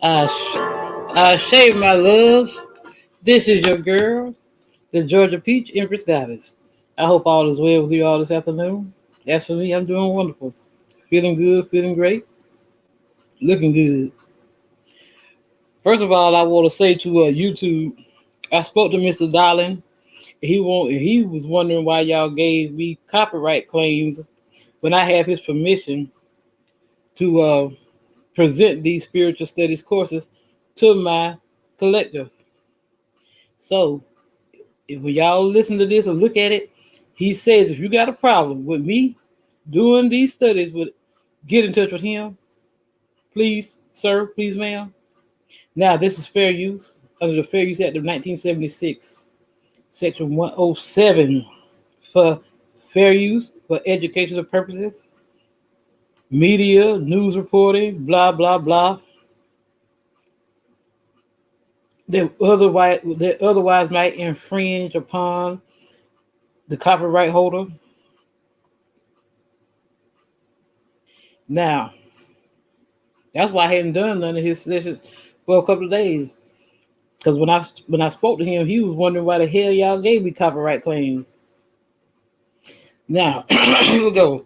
I shave my loves. This is your girl, the Georgia Peach Empress Goddess. I hope all is well with you all this afternoon. As for me, I'm doing wonderful. Feeling good, feeling great, looking good. First of all, I want to say to YouTube, I spoke to Mr. Darling. He was wondering why y'all gave me copyright claims when I have his permission to present these spiritual studies courses to my collector. So when y'all listen to this or look at it, he says if you got a problem with me doing these studies, get in touch with him, please, sir, please, ma'am. Now this is fair use under the Fair Use Act of 1976, Section 107, for fair use for educational purposes, media, news reporting, blah blah blah. That otherwise might infringe upon the copyright holder. Now, that's why I hadn't done none of his sessions for a couple of days. Because when I spoke to him, he was wondering why the hell y'all gave me copyright claims. Now, here we go.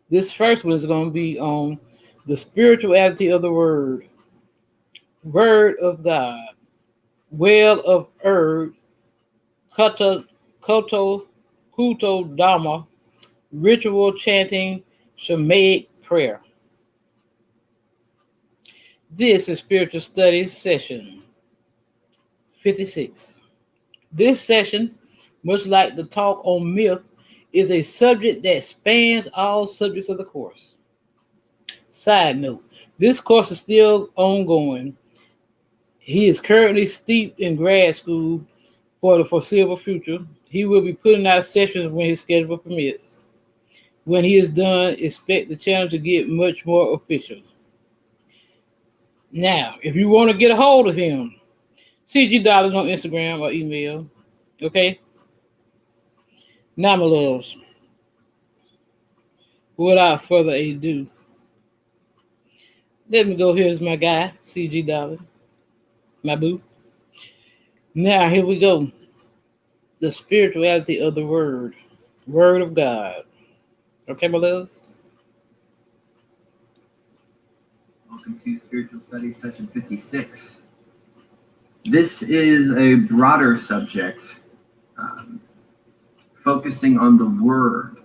This first one is going to be on the spirituality of the word, word of God, well of Erd, Koto, Kuto Dharma, ritual chanting, Shamaic prayer. This is Spiritual Studies Session 56. This session, much like the talk on myth, is a subject that spans all subjects of the course. Side note, this course is still ongoing. He is currently steeped in grad school for the foreseeable future. He will be putting out sessions when his schedule permits. When he is done, expect the channel to get much more official. Now, if you want to get a hold of him, CG DAHLIN on Instagram or email. Okay? Now, my loves, without further ado, let me go. Here's my guy, CG DAHLIN, my boo. Now, here we go. The spirituality of the word, word of God. Okay, my loves? Welcome to Spiritual Studies Session 56. This is a broader subject, focusing on the word.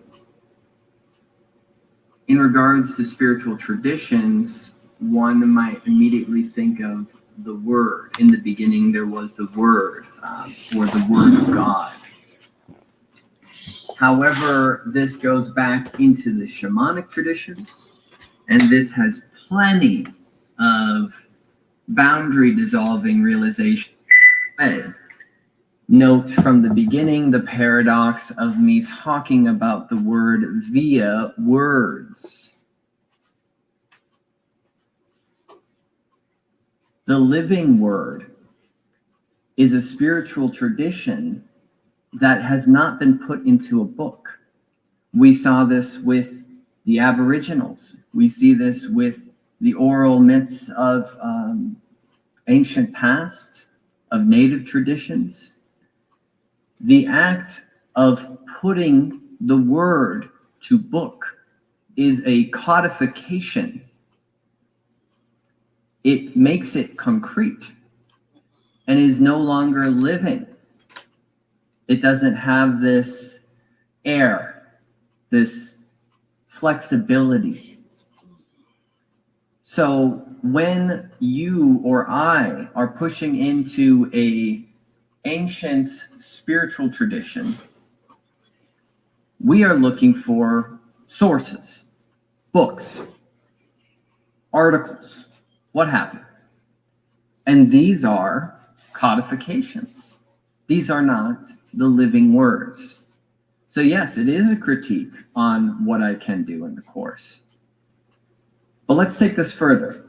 In regards to spiritual traditions, one might immediately think of the word. In the beginning, there was the word, or the word of God. However, this goes back into the shamanic traditions, and this has plenty of boundary dissolving realization. Note from the beginning the paradox of me talking about the word via words. The living word is a spiritual tradition that has not been put into a book. We saw this with the Aboriginals. We see this with the oral myths of ancient past, of native traditions. The act of putting the word to book is a codification. It makes it concrete and is no longer living. It doesn't have this air, this flexibility. So when you or I are pushing into a ancient spiritual tradition, we are looking for sources, books, articles, what have you. And these are codifications. These are not the living words. So yes, it is a critique on what I can do in the course. But let's take this further.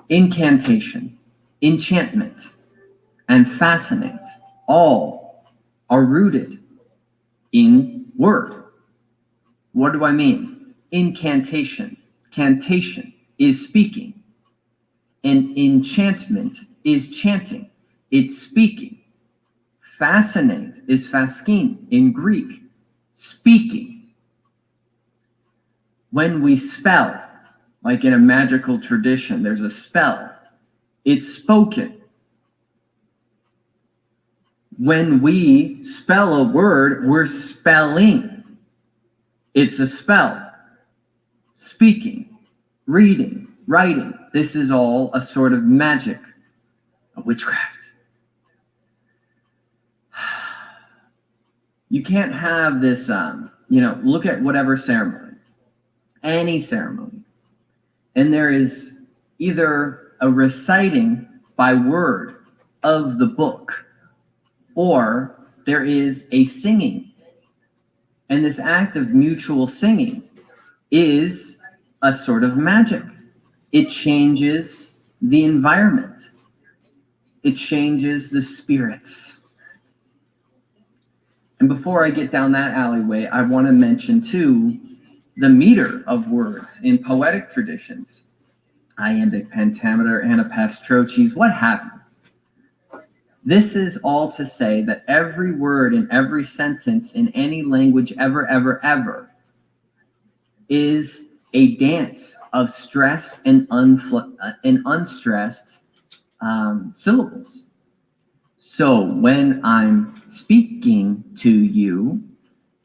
Incantation, enchantment, and fascinate all are rooted in word. What do I mean? Incantation, cantation, is speaking. And enchantment is chanting. It's speaking. Fascinate is faskin in Greek, speaking. When we spell, like in a magical tradition, there's a spell. It's spoken. When we spell a word, we're spelling. It's a spell. Speaking, reading, writing. This is all a sort of magic, a witchcraft. You can't have this, look at whatever ceremony, any ceremony, and there is either a reciting by word of the book, or there is a singing. And this act of mutual singing is a sort of magic. It changes the environment. It changes the spirits. And before I get down that alleyway, I want to mention too the meter of words in poetic traditions. Iambic, pentameter, anapastroches, what have you. This is all to say that every word in every sentence in any language ever is a dance of stressed and unstressed syllables. So when I'm speaking to you,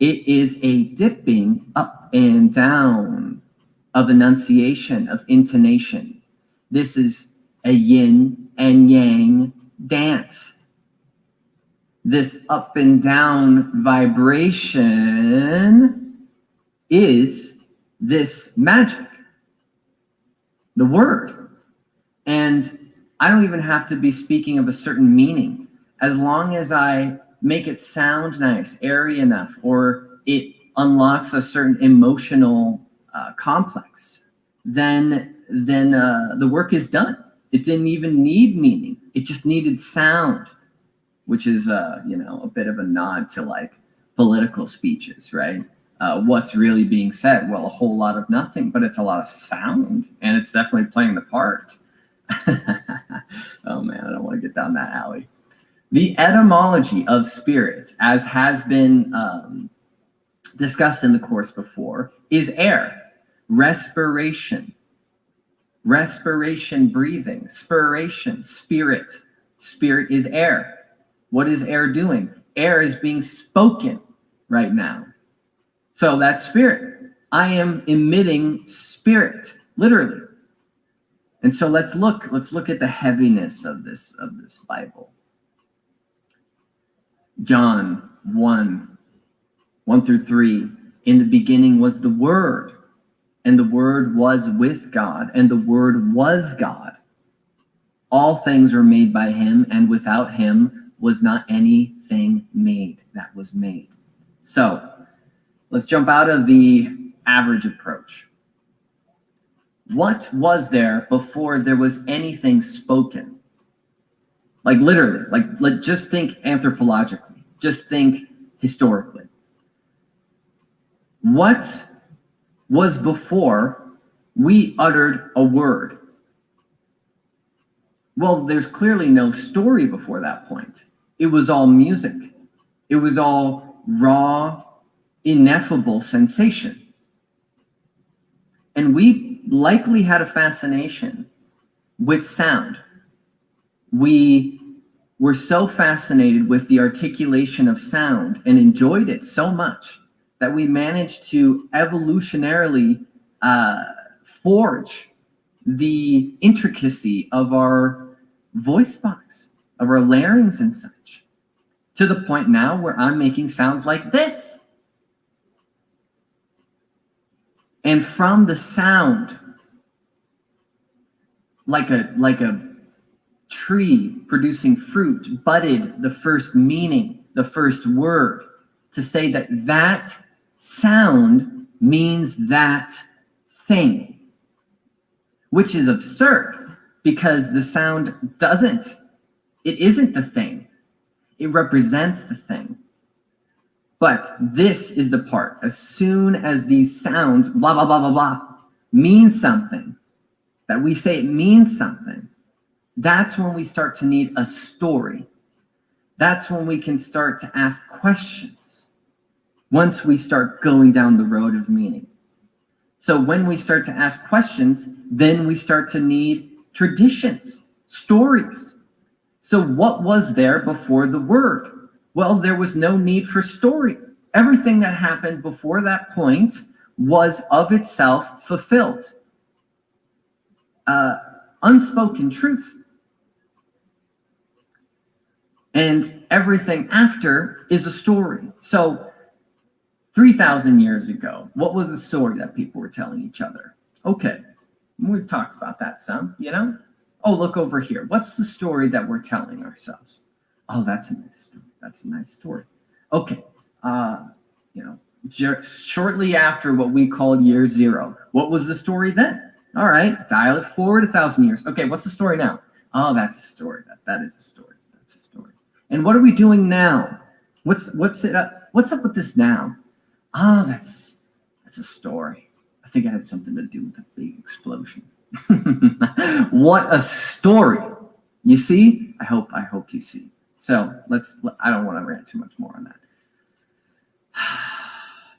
it is a dipping up and down of enunciation, of intonation. This is a yin and yang dance. This up and down vibration is this magic, the word. And I don't even have to be speaking of a certain meaning. As long as I make it sound nice, airy enough, or it unlocks a certain emotional complex, then the work is done. It didn't even need meaning. It just needed sound, which is a bit of a nod to like political speeches, right? What's really being said? Well, a whole lot of nothing, but it's a lot of sound, and it's definitely playing the part. Oh man, I don't want to get down that alley. The etymology of spirit, as has been discussed in the course before, is air, respiration, breathing, spiration, spirit. Spirit is air. What is air doing? Air is being spoken right now. So that's spirit. I am emitting spirit, literally. And so let's look at the heaviness of this Bible. John 1:1-3. In the beginning was the Word, and the Word was with God, and the Word was God. All things were made by him, and without him was not anything made that was made. So let's jump out of the average approach. What was there before there was anything spoken? Like literally, like just think anthropologically, just think historically. What was before we uttered a word? Well, there's clearly no story before that point. It was all music. It was all raw, ineffable sensation. And we likely had a fascination with sound. We were so fascinated with the articulation of sound and enjoyed it so much that we managed to evolutionarily forge the intricacy of our voice box, of our larynx and such, to the point now where I'm making sounds like this. And from the sound, like a tree producing fruit, budded the first meaning, the first word, to say that that sound means that thing, which is absurd because the sound doesn't. It isn't the thing. It represents the thing. But this is the part. As soon as these sounds, blah, blah, blah, blah, blah, mean something, that we say it means something, that's when we start to need a story. That's when we can start to ask questions. Once we start going down the road of meaning. So when we start to ask questions, then we start to need traditions, stories. So what was there before the word? Well, there was no need for story. Everything that happened before that point was of itself fulfilled. Unspoken truth. And everything after is a story. So 3,000 years ago, what was the story that people were telling each other? Okay, we've talked about that some, you know? Oh, look over here. What's the story that we're telling ourselves? Oh, that's a nice story. That's a nice story. Okay, you know, shortly after what we call year zero, what was the story then? All right, dial it forward 1,000 years. Okay, what's the story now? Oh, that's a story. That is a story. That's a story. And what are we doing now? What's up with this now? Oh, that's a story. I think it had something to do with the big explosion. What a story. You see? I hope you see. So I don't want to rant too much more on that.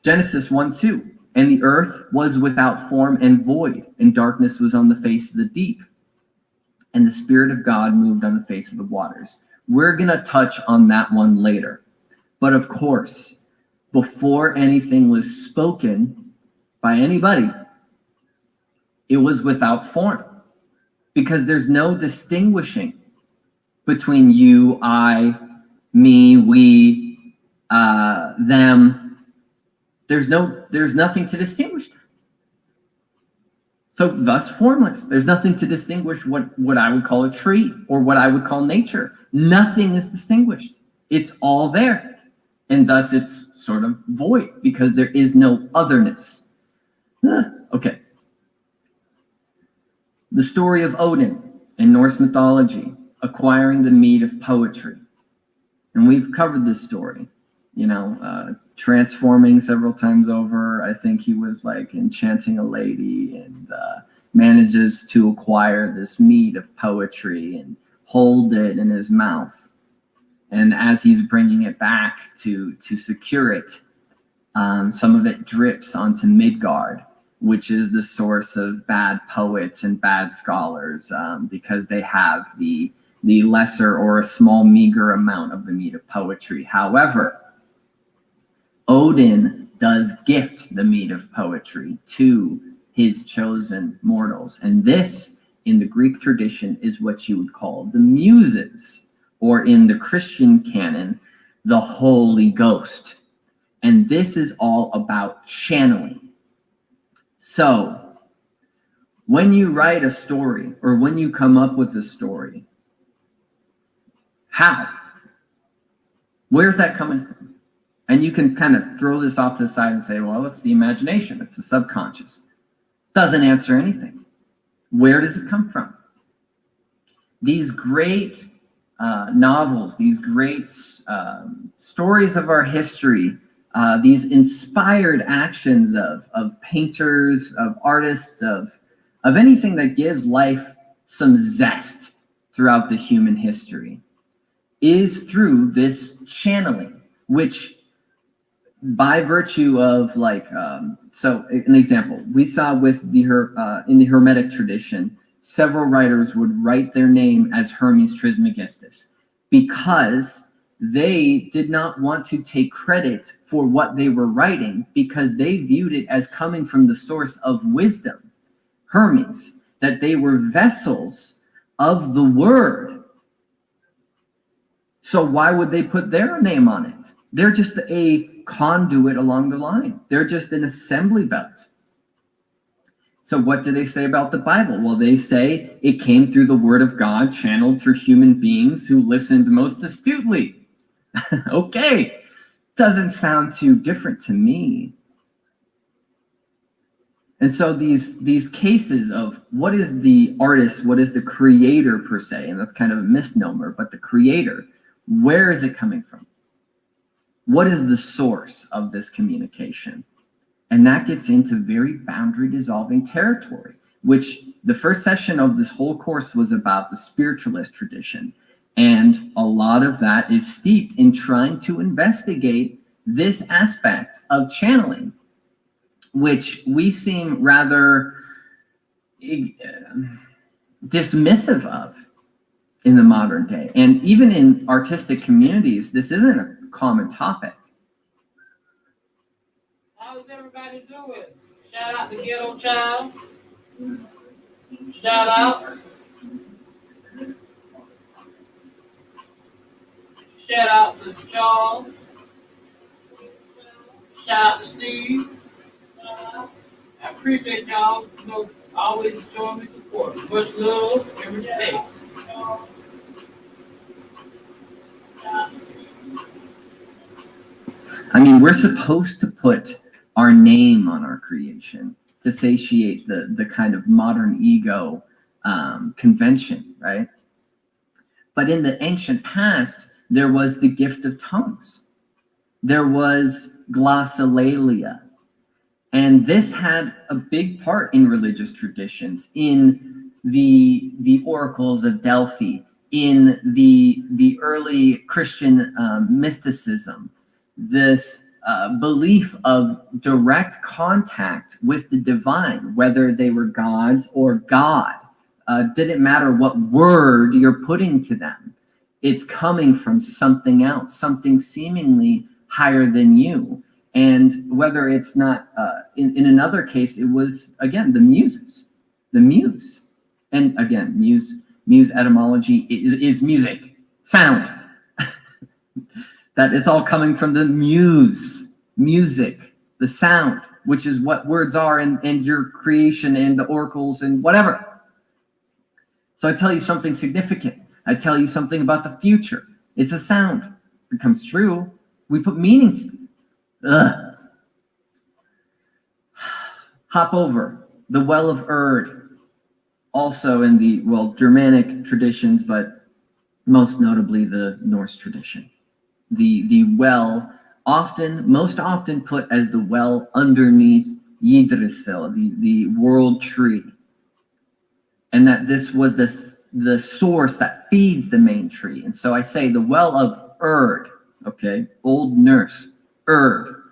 Genesis 1:2. And the earth was without form and void, and darkness was on the face of the deep. And the Spirit of God moved on the face of the waters. We're going to touch on that one later. But of course, before anything was spoken by anybody, it was without form. Because there's no distinguishing between you, I, me, we, them. There's nothing to distinguish. So thus formless. There's nothing to distinguish what I would call a tree or what I would call nature. Nothing is distinguished. It's all there. And thus it's sort of void because there is no otherness. Okay. The story of Odin in Norse mythology, acquiring the mead of poetry. And we've covered this story, you know, transforming several times over. I think he was like enchanting a lady and manages to acquire this mead of poetry and hold it in his mouth. And as he's bringing it back to secure it, some of it drips onto Midgard, which is the source of bad poets and bad scholars, because they have the lesser or a small meager amount of the mead of poetry. However, Odin does gift the mead of poetry to his chosen mortals. And this, in the Greek tradition, is what you would call the Muses, or in the Christian canon, the Holy Ghost. And this is all about channeling. So, when you write a story, or when you come up with a story, how? Where's that coming from? And you can kind of throw this off to the side and say, well, it's the imagination, it's the subconscious. Doesn't answer anything. Where does it come from? These great novels, these great stories of our history, these inspired actions of painters, of artists, of anything that gives life some zest throughout the human history, is through this channeling, which by virtue of so an example, we saw with in the Hermetic tradition, several writers would write their name as Hermes Trismegistus because they did not want to take credit for what they were writing because they viewed it as coming from the source of wisdom, Hermes, that they were vessels of the word. So why would they put their name on it? They're just a conduit along the line. They're just an assembly belt. So what do they say about the Bible? Well, they say it came through the word of God, channeled through human beings who listened most astutely. Okay, doesn't sound too different to me. And so these cases of what is the artist, what is the creator per se, and that's kind of a misnomer, but the creator, where is it coming from? What is the source of this communication? And that gets into very boundary dissolving territory which the first session of this whole course was about the spiritualist tradition. And a lot of that is steeped in trying to investigate this aspect of channeling, which we seem rather dismissive of in the modern day. And even in artistic communities, this isn't a common topic. How's everybody doing? Shout out to Ghetto Child. Shout out. Shout out to Charles. Shout out to Steve. I appreciate y'all. Always showing me support. Much love and respect. I mean, we're supposed to put our name on our creation to satiate the kind of modern ego convention, right? But in the ancient past, there was the gift of tongues. There was glossolalia. And this had a big part in religious traditions, in the oracles of Delphi, in the early Christian mysticism, this belief of direct contact with the divine, whether they were gods or God. Didn't matter what word you're putting to them. It's coming from something else, something seemingly higher than you. And whether it's not, in another case, it was, again, the muses, the muse. And again, muse etymology is music, sound. That it's all coming from the muse, music, the sound, which is what words are and your creation and the oracles and whatever. So I tell you something significant. I tell you something about the future. It's a sound. It becomes true. We put meaning to it. Ugh. Hop over the Well of Erd, also in the, well, Germanic traditions, but most notably the Norse tradition. The well, most often put as the well underneath Yggdrasil, the world tree. And that this was the source that feeds the main tree. And so I say the Well of Erd, okay, Old Norse, Erd,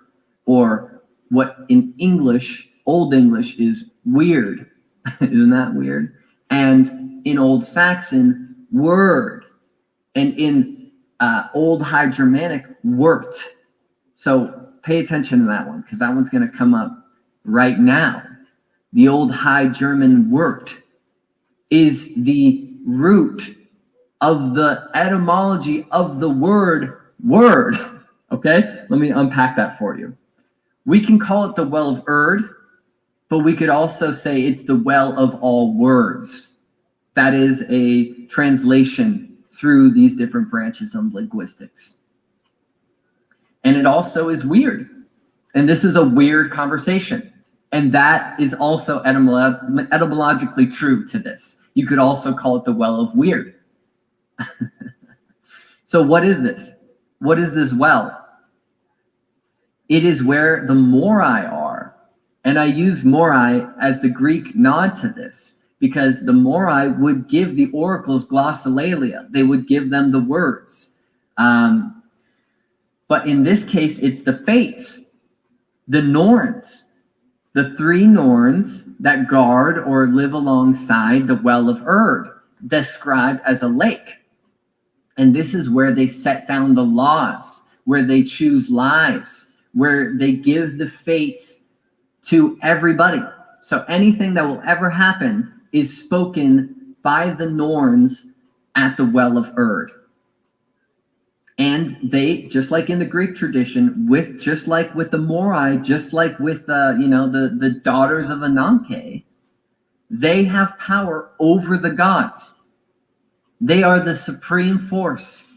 or what in English, Old English is weird. Isn't that weird? And in Old Saxon, word. And in Old High Germanic, wort. So pay attention to that one, because that one's going to come up right now. The Old High German wort is the root of the etymology of the word word. Okay, let me unpack that for you. We can call it the Well of Erd, but we could also say it's the well of all words. That is a translation through these different branches of linguistics. And it also is weird. And this is a weird conversation. And that is also etymologically true to this. You could also call it the Well of Weird. So what is this? What is this well? It is where the Morai are. And I use Morai as the Greek nod to this, because the Morai would give the oracles glossolalia. They would give them the words. But in this case, it's the Fates, the Norns, the three Norns that guard or live alongside the Well of Erd, described as a lake. And this is where they set down the laws, where they choose lives, where they give the fates to everybody. So anything that will ever happen is spoken by the Norns at the Well of Erd. And they, just like in the Greek tradition, just like with the Morai, just like with the daughters of Ananke, they have power over the gods. They are the supreme force.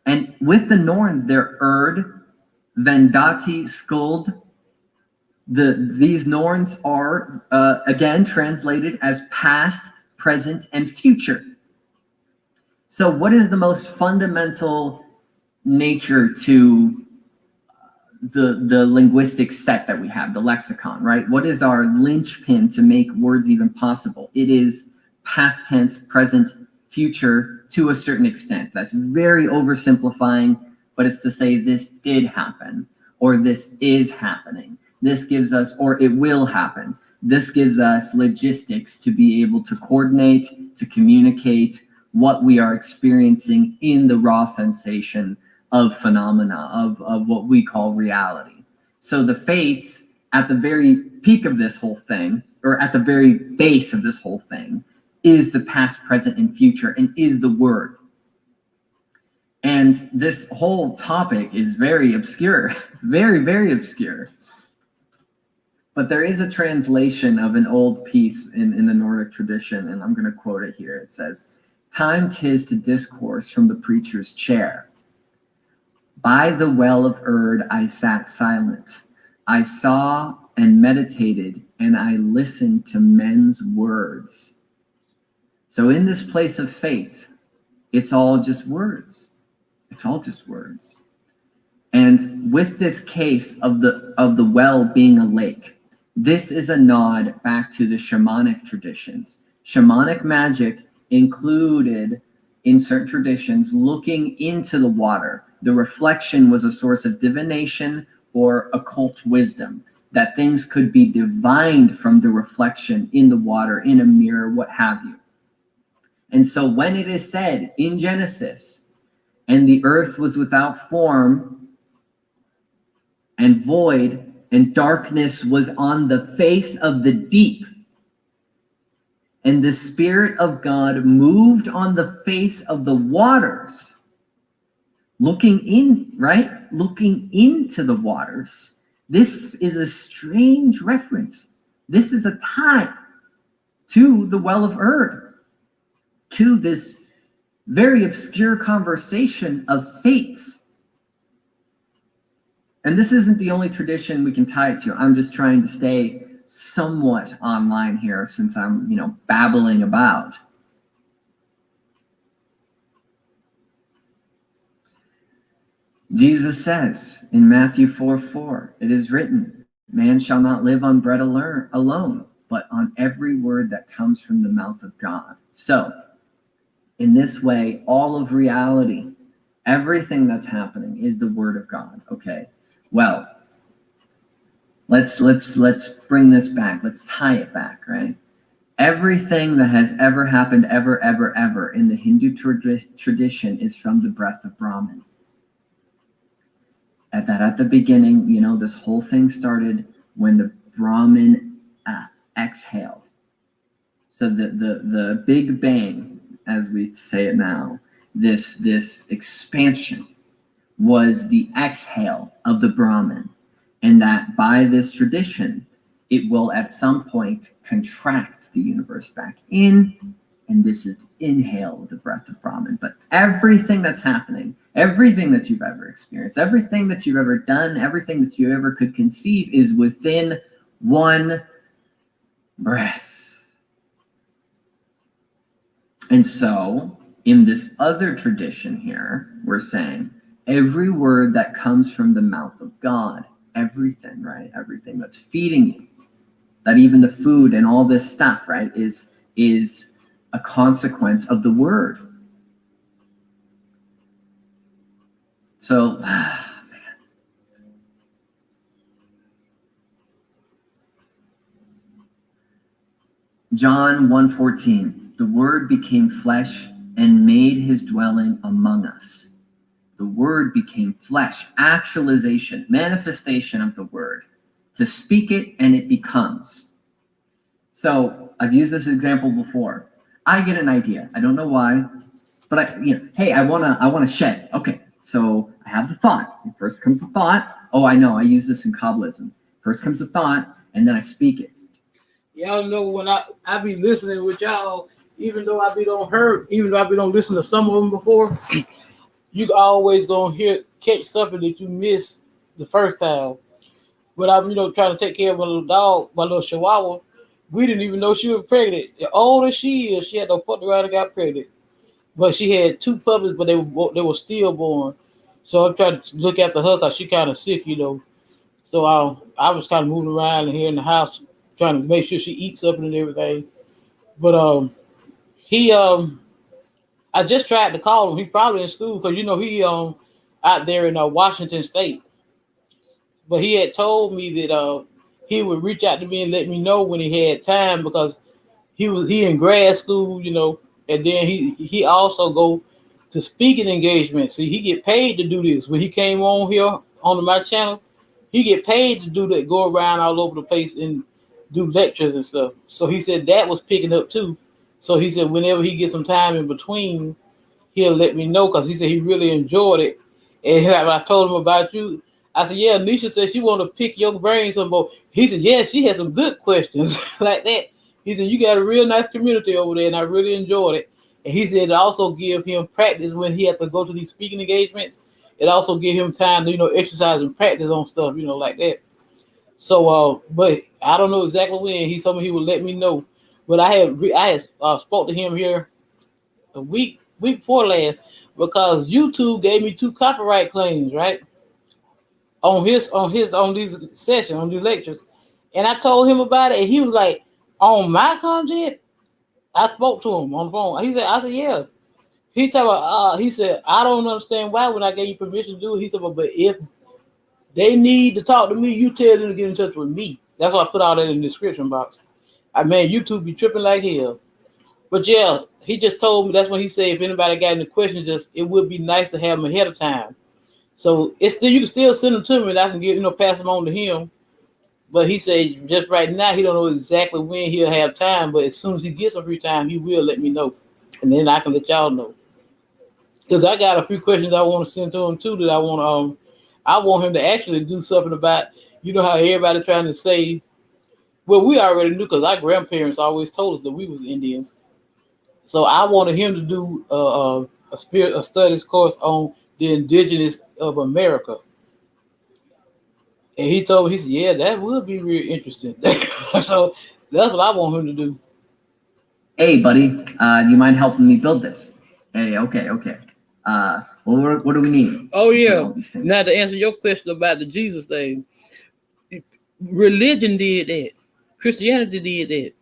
And with the Norns, they're Erd, Vendati, Skuld. These Norns are, again, translated as past, present, and future. So what is the most fundamental nature to the linguistic set that we have, the lexicon, right? What is our linchpin to make words even possible? It is past tense, present, future to a certain extent. That's very oversimplifying, but it's to say this did happen, or this is happening. This gives us, or it will happen. This gives us logistics to be able to coordinate, to communicate what we are experiencing in the raw sensation of phenomena, of what we call reality. So the fates, at the very peak of this whole thing, or at the very base of this whole thing, is the past, present, and future, and is the word. And this whole topic is very obscure, very, very obscure. But there is a translation of an old piece in the Nordic tradition, and I'm going to quote it here. It says, "Time 'tis to discourse from the preacher's chair. By the well of Erd I sat silent. I saw and meditated, and I listened to men's words." So in this place of fate, it's all just words. It's all just words. And with this case of the well being a lake, this is a nod back to the shamanic traditions. Shamanic magic included, in certain traditions, looking into the water. The reflection was a source of divination or occult wisdom, that things could be divined from the reflection in the water, in a mirror, what have you. And so when it is said in Genesis, "And the earth was without form and void, and darkness was on the face of the deep, and the Spirit of God moved on the face of the waters," looking in, right? Looking into the waters. This is a strange reference. This is a tie to the well of Erd, to this very obscure conversation of fates. And this isn't the only tradition we can tie it to. I'm just trying to stay somewhat online here since I'm, babbling about. Jesus says in Matthew 4:4, "It is written, man shall not live on bread alone, but on every word that comes from the mouth of God." So, in this way, all of reality, everything that's happening is the word of God. Okay. Well, let's bring this back. Let's tie it back, right? Everything that has ever happened, ever in the Hindu tradition is from the breath of Brahman. At the beginning, this whole thing started when the Brahman exhaled. So the Big Bang, as we say it now, this expansion was the exhale of the Brahman, and that by this tradition, it will at some point contract the universe back in, and this is the inhale of the breath of Brahman. But everything that's happening, everything that you've ever experienced, everything that you've ever done, everything that you ever could conceive is within one breath. And so, in this other tradition here, we're saying, every word that comes from the mouth of God, everything, right? Everything that's feeding you, that even the food and all this stuff, right, is a consequence of the word. So, John 1:14, "The word became flesh and made his dwelling among us." The word became flesh, actualization, manifestation of the word. To speak it and it becomes. So I've used this example before. I get an idea. I don't know why, but hey, I wanna shed. Okay, so I have the thought. First comes the thought. Oh, I know. I use this in Kabbalism. First comes the thought, and then I speak it. Y'all know when I be listening with y'all, even though I be don't listen to some of them before, you always gonna catch something that you missed the first time. But I'm, trying to take care of my little dog, my little Chihuahua. We didn't even know she was pregnant. The older she is, she had no fuck around and got pregnant. But she had two puppies, but they were stillborn. So I tried to look after her because she kind of sick, So I was kind of moving around here in the house, trying to make sure she eats something and everything. But he I just tried to call him. He probably in school because he out there in Washington State. But he had told me that he would reach out to me and let me know when he had time because he in grad school, and then he also go to speaking engagements. See, he get paid to do this. When he came on here on my channel, he get paid to do that, go around all over the place and do lectures and stuff. So he said that was picking up too. So he said whenever he gets some time in between, he'll let me know because he said he really enjoyed it. And when I told him about you, I said, yeah, Nisha said she want to pick your brain some more. He said, yeah, she had some good questions like that. He said, you got a real nice community over there, and I really enjoyed it. And he said it also give him practice when he had to go to these speaking engagements. It also give him time to, exercise and practice on stuff, like that. So, but I don't know exactly when. He told me he would let me know. But I had spoke to him here a week before last because YouTube gave me 2 copyright claims, right? On these sessions, on these lectures. And I told him about it, and he was like, on my content? I spoke to him on the phone. I said, yeah. He said, I don't understand why when I gave you permission to do it. He said, but if they need to talk to me, you tell them to get in touch with me. That's why I put all that in the description box. YouTube be tripping like hell. But yeah, he just told me that's when he said if anybody got any questions, it would be nice to have them ahead of time. So you can still send them to me and I can pass them on to him. But he said just right now he don't know exactly when he'll have time, but as soon as he gets some free time, he will let me know. And then I can let y'all know. Because I got a few questions I want to send to him too that I want him to actually do something about, how everybody trying to say, well, we already knew because our grandparents always told us that we was Indians. So I wanted him to do a studies course on the indigenous of America. And he told me, he said, yeah, that would be real interesting. So that's what I want him to do. Hey, buddy, do you mind helping me build this? Hey, okay. Well, what do we need? Oh, yeah. Now, to answer your question about the Jesus thing, religion did that. Christianity did that.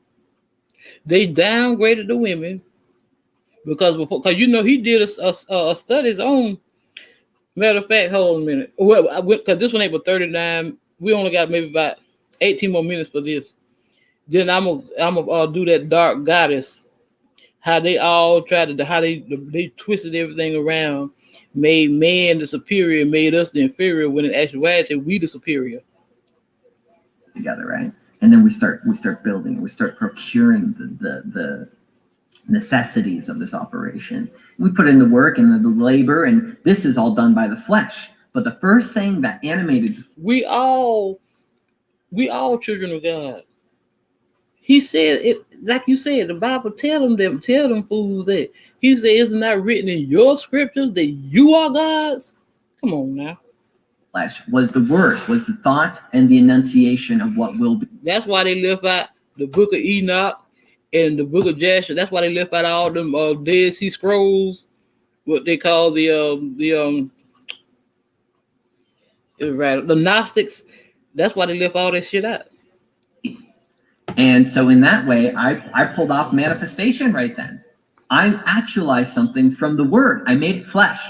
They downgraded the women because he did a studies on. Matter of fact, hold on a minute. Well, because this one ain't but 39. We only got maybe about 18 more minutes for this. Then I'm gonna do that dark goddess. How they all tried to, how they twisted everything around, made man the superior, made us the inferior. When in actuality, we the superior. Together, right? And then we start building. We start procuring the necessities of this operation. We put in the work and the labor, and this is all done by the flesh. But the first thing that animated, we all children of God. He said it, like you said, the Bible tell them fools that. He said, isn't that written in your scriptures that you are gods? Come on now. Flesh was the word, was the thought and the enunciation of what will be. That's why they left out the book of Enoch and the book of Jasher. That's why they left out all them Dead Sea Scrolls, what they call the Gnostics. That's why they left all that shit out. And so in that way, I pulled off manifestation right then. I actualized something from the word. I made it flesh.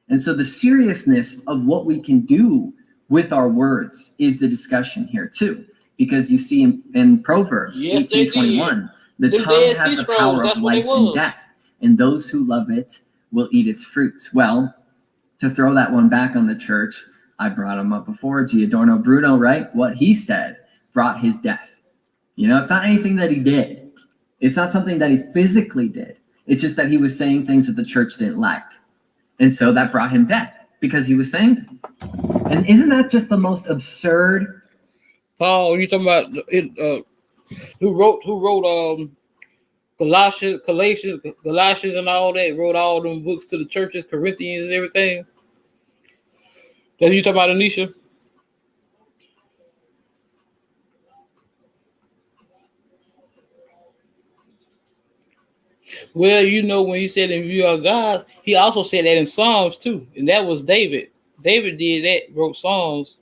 And so the seriousness of what we can do with our words is the discussion here too. Because you see in Proverbs 18:21, the tongue has the power of life and death, and those who love it will eat its fruits. Well, to throw that one back on the church, I brought him up before, Giordano Bruno, right? What he said brought his death. It's not anything that he did. It's not something that he physically did. It's just that he was saying things that the church didn't like. And so that brought him death because he was saying things. And isn't that just the most absurd? Paul, you talking about it? Who wrote Galatians, and all that? Wrote all them books to the churches, Corinthians, and everything. That's you talking about, Anisha? Well, you know, when he said in view of God, he also said that in Psalms too, and that was David. David did that, wrote Psalms.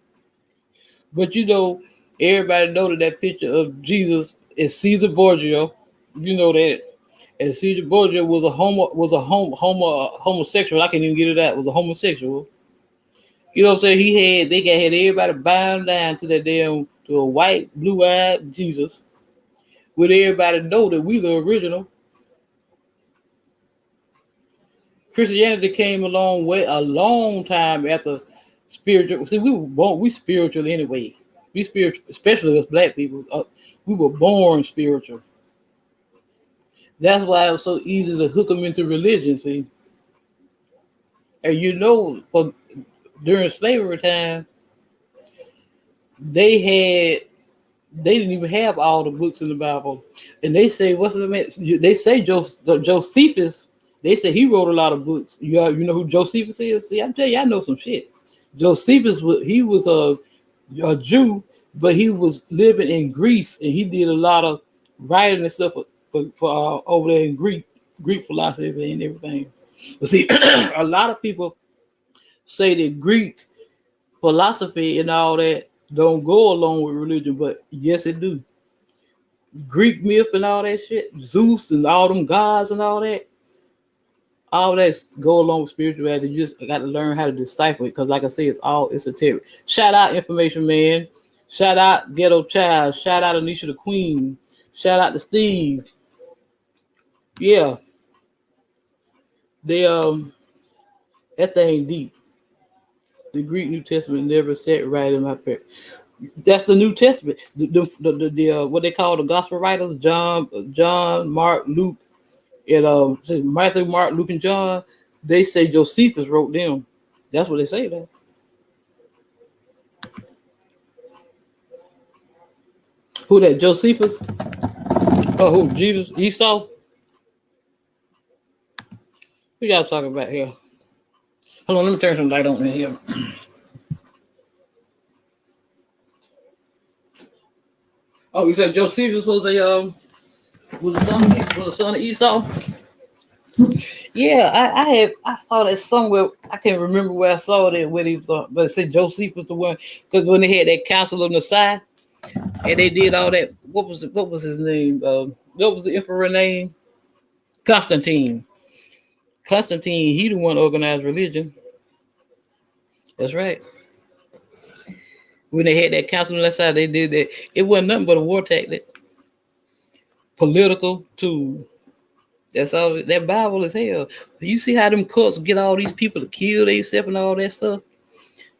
But you know, everybody know that picture of Jesus is Caesar Borgia. You know that. And Caesar Borgia was a homosexual. I can't even get it out. Was a homosexual. You know what I'm saying? Had everybody bound down to that damn to a white, blue-eyed Jesus. With everybody know that we the original. Christianity came along a long time after spiritual. See, we spiritual anyway. We spiritual, especially as black people. We were born spiritual. That's why it was so easy to hook them into religion. See, and you know, during slavery time, they didn't even have all the books in the Bible, and they say what's the man? They say Josephus. They say he wrote a lot of books. You know who Josephus is? See, I tell you, I know some shit. Josephus was a Jew, but he was living in Greece, and he did a lot of writing and stuff for over there in Greek philosophy and everything. But see, a lot of people say that Greek philosophy and all that don't go along with religion, but yes, it do. Greek myth and all that shit, Zeus and all them gods and all that go along with spirituality. You just got to learn how to decipher it, because like I say, it's all esoteric. Shout out Information Man. Shout out Ghetto Child. Shout out Anisha the Queen. Shout out to Steve. Yeah, they that thing deep. The Greek New Testament never sat right in my prayer. That's the New Testament. The what they call the gospel writers, John, Mark, Luke, and Matthew, Mark, Luke, and John. They say Josephus wrote them. That's what they say there. Who that? Josephus? Oh, who? Jesus? Esau? Who y'all talking about here? Hold on, let me turn some light on in here. Oh, you said Josephus was the son of Esau? Yeah, I saw that somewhere. I can't remember where I saw it when he was on, but it said Joseph was the one, because when they had that council on the side and they did all that. What was his name? What was the emperor name? Constantine. Constantine. He the one organized religion. That's right. When they had that council on that side, they did that. It wasn't nothing but a war tactic, political tool. That's all. That Bible is hell. You see how them cults get all these people to kill themselves and all that stuff.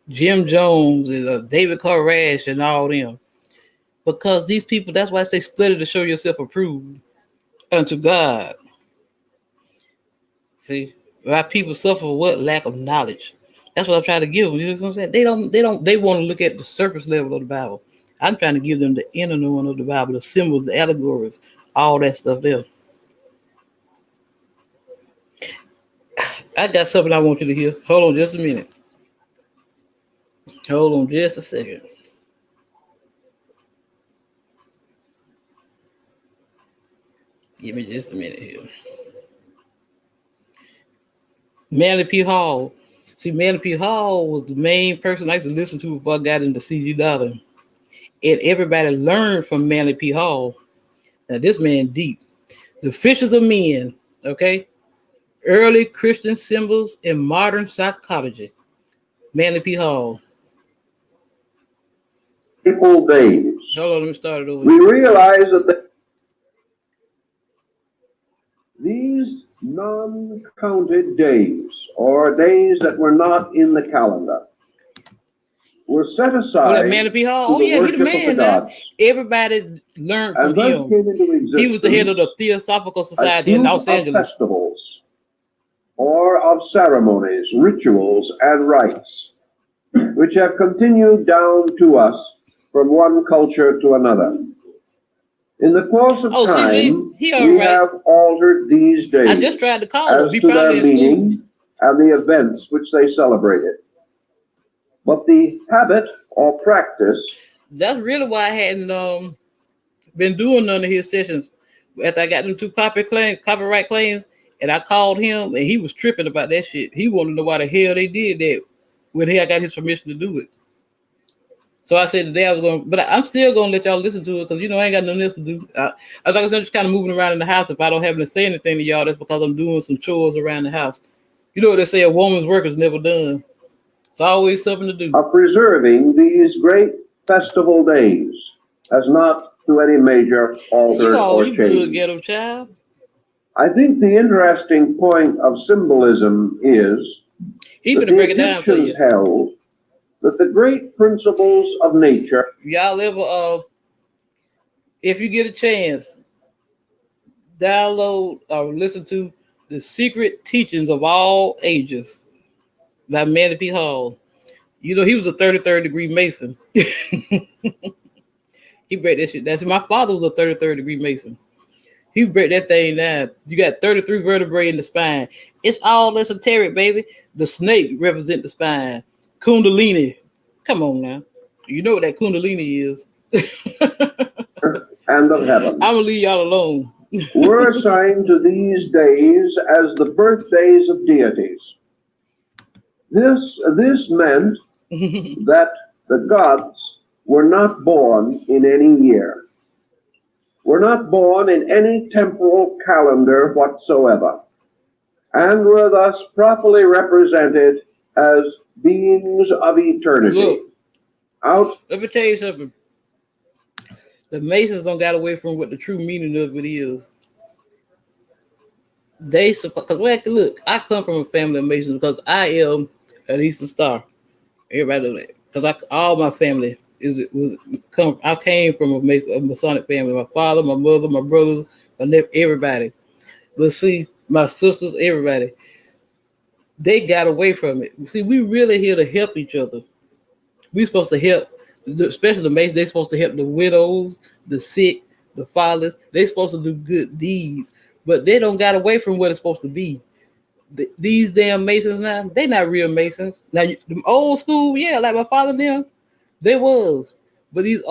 Jim Jones and David Koresh and all them. Because these people, that's why I say study to show yourself approved unto God. See, why people suffer for what? Lack of knowledge. That's what I'm trying to give them. You know what I'm saying? They want to look at the surface level of the Bible. I'm trying to give them the inner knowing of the Bible, the symbols, the allegories, all that stuff there. I got something I want you to hear. Hold on just a minute. Hold on just a second. Give me just a minute here. Manly P. Hall. See, Manly P. Hall was the main person I used to listen to before I got into CG DAHLIN. And everybody learned from Manly P. Hall. Now, this man deep. The Fishes of Men, okay? Early Christian symbols in modern psychology. Manly P. Hall. People days. Hold on, let me start it over. We realize that these non-counted days, or days that were not in the calendar, were set aside. Manly P. Hall. Oh yeah, he's the man now. Everybody learned from him. He was the head of the Theosophical Society in Los Angeles. Festivals, or of ceremonies, rituals, and rites, which have continued down to us from one culture to another. In the course of time, we have altered these days I just tried to call as to their meaning and the events which they celebrated. But the habit or practice... That's really why I hadn't been doing none of his sessions After I got them two copyright claims, and I called him, and he was tripping about that shit. He wanted to know why the hell they did that when I got his permission to do it. So I said today I was going, but I'm still going to let y'all listen to it because, I ain't got nothing else to do. I was like, I'm just kind of moving around in the house. If I don't have to say anything to y'all, that's because I'm doing some chores around the house. You know what they say, a woman's work is never done. It's always something to do. Of preserving these great festival days has not to any major alter or You change. good ghetto child. I think the interesting point of symbolism is Even that to break the it down for Egyptians you. held that the great principles of nature. Y'all ever, if you get a chance, download or listen to The Secret Teachings of All Ages by Manly P. Hall. He was a 33rd degree Mason. He break that shit. My father was a 33rd degree Mason. He break that thing down. You got 33 vertebrae in the spine. It's all esoteric, baby. The snake represent the spine. Kundalini. Come on now. You know what that Kundalini is. And of heaven. I'm gonna leave y'all alone. Were assigned to these days as the birthdays of deities. This meant that the gods were not born in any year, were not born in any temporal calendar whatsoever, and were thus properly represented as beings of eternity. Look, let me tell you something. The Masons don't got away from what the true meaning of it is. Look, I come from a family of Masons because I am an Eastern Star. Everybody know that. Because all my family I came from a Masonic family. My father, my mother, my brothers, everybody. But see, my sisters, everybody, they got away from it. See, we really here to help each other. We're supposed to help, especially the Masons. They're supposed to help the widows, the sick, the fatherless. They're supposed to do good deeds, but they don't got away from what it's supposed to be. These damn Masons now, they not real Masons. Now, the old school, yeah, like my father and them, they was. But these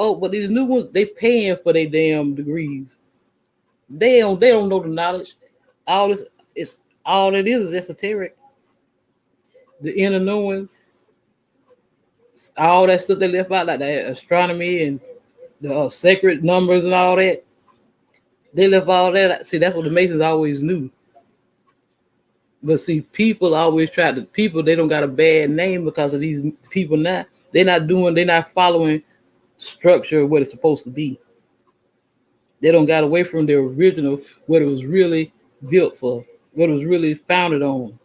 new ones, they paying for their damn degrees. They don't know the knowledge. All it is esoteric. The inner knowing, all that stuff they left out, like the astronomy and the sacred numbers and all that. They left all that. See, that's what the Masons always knew. But see, people they don't got a bad name because of these people now. They're not following structure of what it's supposed to be. They don't got away from the original, what it was really built for, what it was really founded on.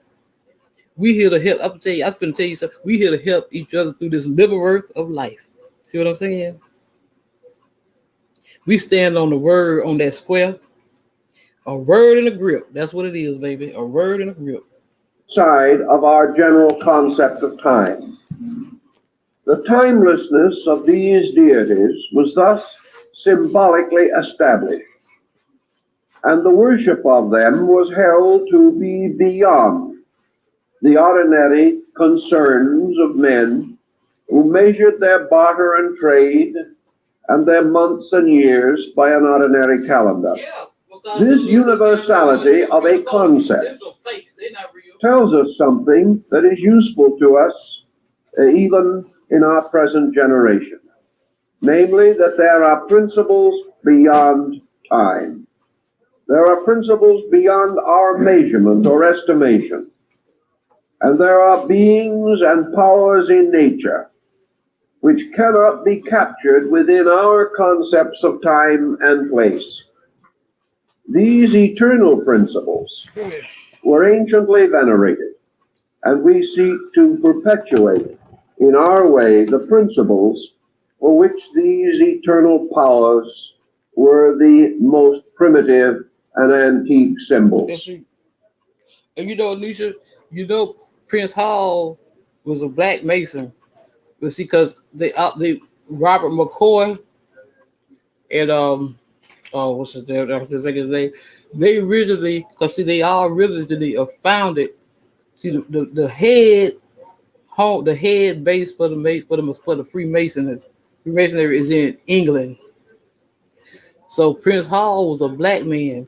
We here to help. I'm gonna tell you something. We here to help each other through this liberal earth of life. See what I'm saying? We stand on the word on that square. A word and a grip. That's what it is, baby. A word and a grip. Side of our general concept of time. The timelessness of these deities was thus symbolically established, and the worship of them was held to be beyond the ordinary concerns of men who measured their barter and trade and their months and years by an ordinary calendar. This universality of a concept tells us something that is useful to us even in our present generation, namely that there are principles beyond time. There are principles beyond our measurement or estimation. And there are beings and powers in nature which cannot be captured within our concepts of time and place. These eternal principles were anciently venerated, and we seek to perpetuate in our way the principles for which these eternal powers were the most primitive and antique symbols. And Nisha, Prince Hall was a black Mason, but see, because they Robert McCoy and what's his name? They originally, because see, they all originally founded. See, the head base for the Freemasonry is in England. So Prince Hall was a black man.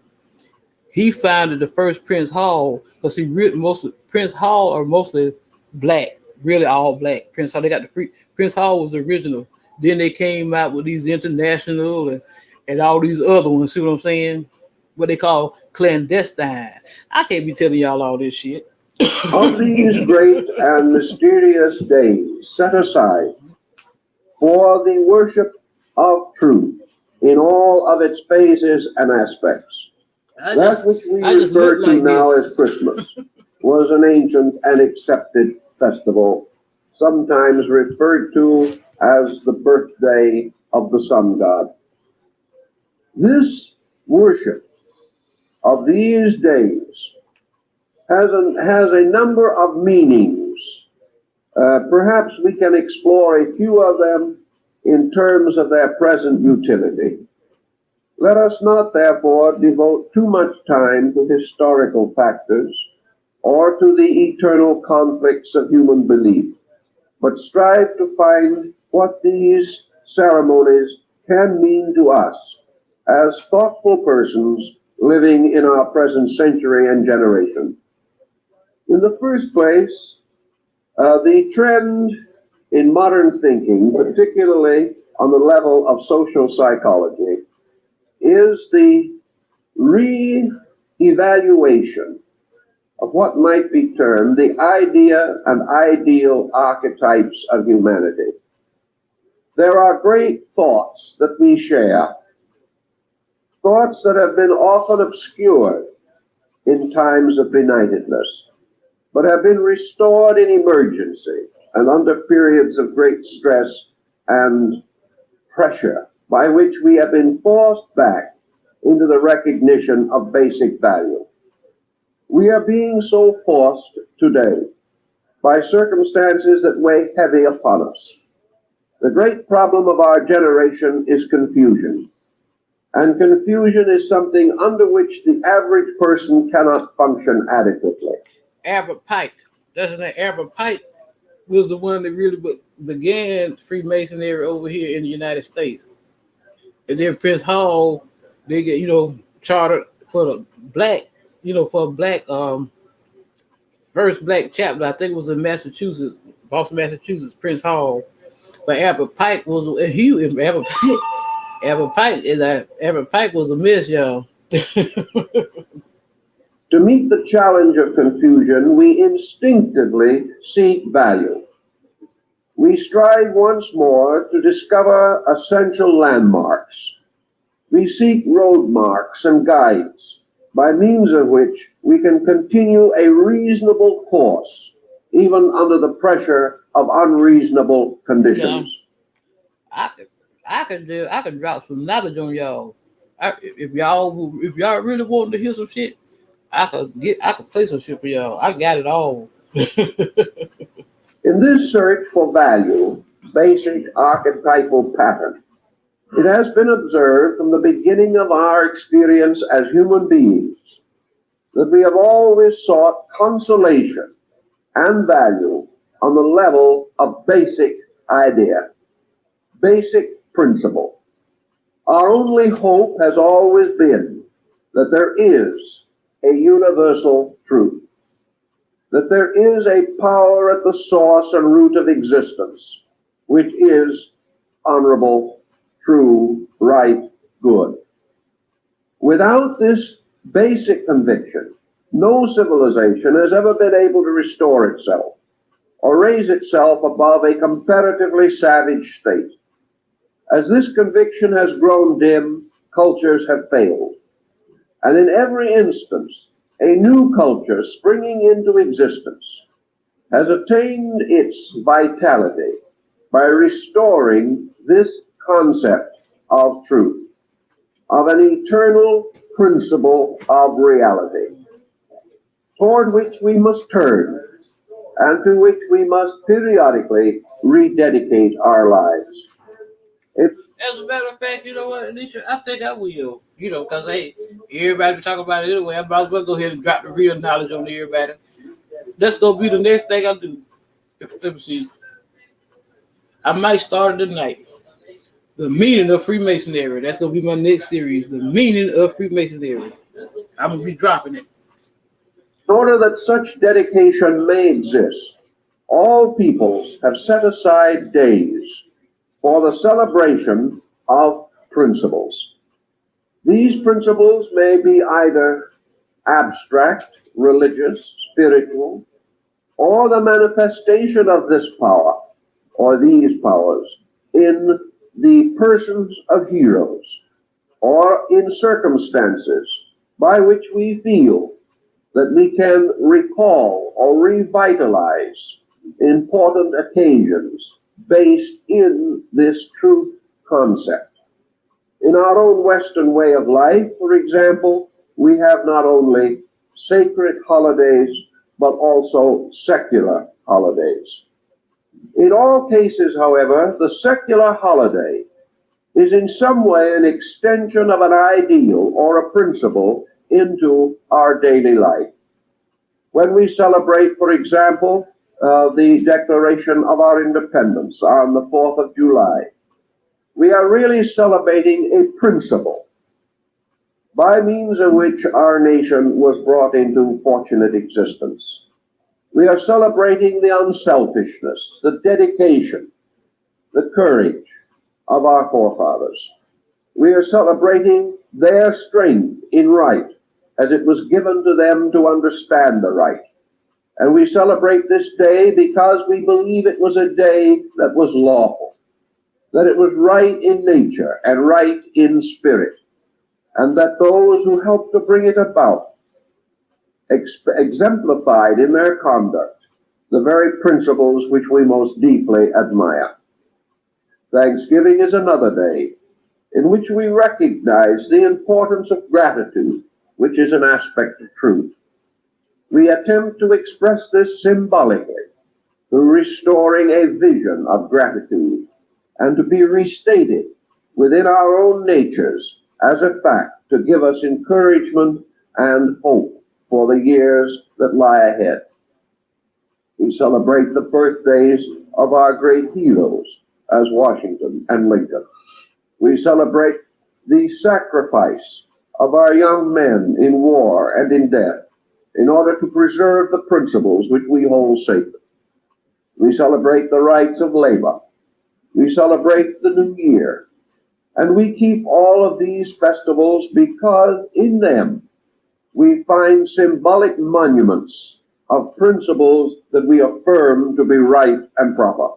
He founded the first Prince Hall because he really Prince Hall are mostly black, really all black. Prince Hall, they got the free Prince Hall was the original. Then they came out with these international and all these other ones. See what I'm saying? What they call clandestine. I can't be telling y'all all this shit. Of these great and mysterious days set aside for the worship of truth in all of its phases and aspects, that which we refer to now as Christmas was an ancient and accepted festival, sometimes referred to as the birthday of the sun god. This worship of these days has a number of meanings. Perhaps we can explore a few of them in terms of their present utility. Let us not, therefore, devote too much time to historical factors or to the eternal conflicts of human belief, but strive to find what these ceremonies can mean to us as thoughtful persons living in our present century and generation. In the first place, the trend in modern thinking, particularly on the level of social psychology, is the re-evaluation of what might be termed the idea and ideal archetypes of humanity. There are great thoughts that we share, thoughts that have been often obscured in times of benightedness, but have been restored in emergency and under periods of great stress and pressure, by which we have been forced back into the recognition of basic value. We are being so forced today by circumstances that weigh heavy upon us. The great problem of our generation is confusion. And confusion is something under which the average person cannot function adequately. Albert Pike, that's an Albert Pike was the one that really began Freemasonry over here in the United States. And then Prince Hall, they get, chartered for the black, for a black, first black chapter. I think it was in Massachusetts, Boston, Massachusetts, Prince Hall. But Albert Pike was Albert Pike was a mess, y'all. To meet the challenge of confusion, we instinctively seek value. We strive once more to discover essential landmarks. We seek road marks and guides by means of which we can continue a reasonable course, even under the pressure of unreasonable conditions. Yeah. I can drop some knowledge on y'all. If y'all really want to hear some shit, I could play some shit for y'all. I got it all. In this search for value, basic archetypal pattern, it has been observed from the beginning of our experience as human beings that we have always sought consolation and value on the level of basic idea, basic principle. Our only hope has always been that there is a universal truth, that there is a power at the source and root of existence, which is honorable, true, right, good. Without this basic conviction, no civilization has ever been able to restore itself or raise itself above a comparatively savage state. As this conviction has grown dim, cultures have failed. And in every instance, a new culture springing into existence has attained its vitality by restoring this concept of truth, of an eternal principle of reality, toward which we must turn and to which we must periodically rededicate our lives. As a matter of fact, you know what, Alicia, I think I will. Because everybody be talking about it anyway. I might as well go ahead and drop the real knowledge on everybody. That's gonna be the next thing I do. Let me see. I might start it tonight. The meaning of Freemasonry. That's gonna be my next series. The meaning of Freemasonry. I'm gonna be dropping it. In order that such dedication may exist, all peoples have set aside days for the celebration of principles. These principles may be either abstract, religious, spiritual, or the manifestation of this power or these powers in the persons of heroes or in circumstances by which we feel that we can recall or revitalize important occasions based in this truth concept. In our own Western way of life, for example, we have not only sacred holidays, but also secular holidays. In all cases, however, the secular holiday is in some way an extension of an ideal or a principle into our daily life. When we celebrate, for example, the declaration of our independence on the 4th of July, we are really celebrating a principle by means of which our nation was brought into fortunate existence. We are celebrating the unselfishness, the dedication, the courage of our forefathers. We are celebrating their strength in right, as it was given to them to understand the right. And we celebrate this day because we believe it was a day that was lawful, that it was right in nature and right in spirit, and that those who helped to bring it about exemplified in their conduct the very principles which we most deeply admire. Thanksgiving is another day in which we recognize the importance of gratitude, which is an aspect of truth. We attempt to express this symbolically through restoring a vision of gratitude and to be restated within our own natures as a fact to give us encouragement and hope for the years that lie ahead. We celebrate the birthdays of our great heroes as Washington and Lincoln. We celebrate the sacrifice of our young men in war and in death in order to preserve the principles which we hold sacred. We celebrate the rights of labor. We celebrate the New Year. And we keep all of these festivals because in them we find symbolic monuments of principles that we affirm to be right and proper.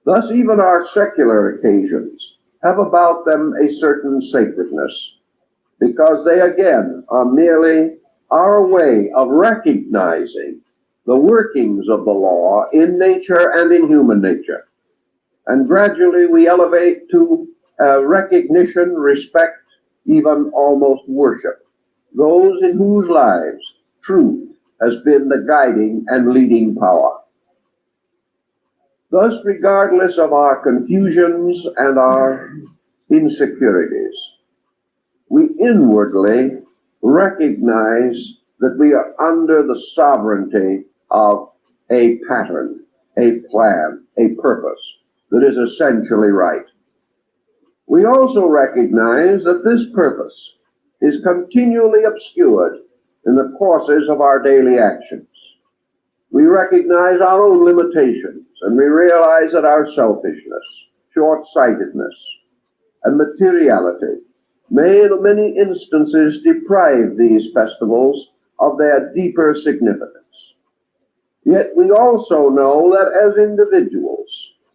Thus, even our secular occasions have about them a certain sacredness, because they again are merely our way of recognizing the workings of the law in nature and in human nature. And gradually we elevate to recognition, respect, even almost worship, those in whose lives truth has been the guiding and leading power. Thus, regardless of our confusions and our insecurities, we inwardly recognize that we are under the sovereignty of a pattern, a plan, a purpose that is essentially right. We also recognize that this purpose is continually obscured in the courses of our daily actions. We recognize our own limitations, and we realize that our selfishness, short-sightedness, and materiality may in many instances deprive these festivals of their deeper significance. Yet we also know that as individuals,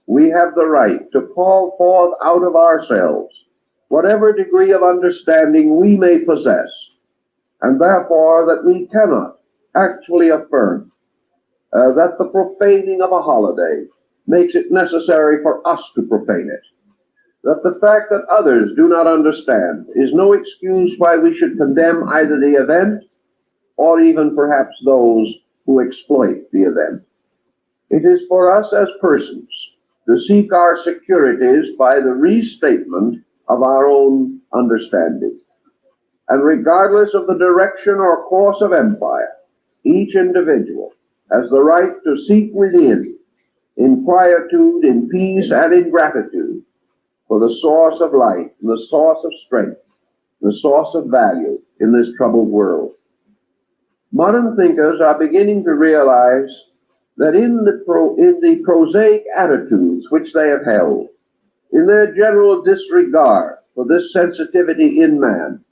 we have the right to call forth out of ourselves whatever degree of understanding we may possess, and therefore that we cannot actually affirm that the profaning of a holiday makes it necessary for us to profane it. That the fact that others do not understand is no excuse why we should condemn either the event or even perhaps those who exploit the event. It is for us as persons to seek our securities by the restatement of our own understanding. And regardless of the direction or course of empire, each individual has the right to seek within in quietude, in peace, and in gratitude for the source of life, and the source of strength, the source of value in this troubled world. Modern thinkers are beginning to realize that in the prosaic attitudes which they have held, in their general disregard for this sensitivity in man,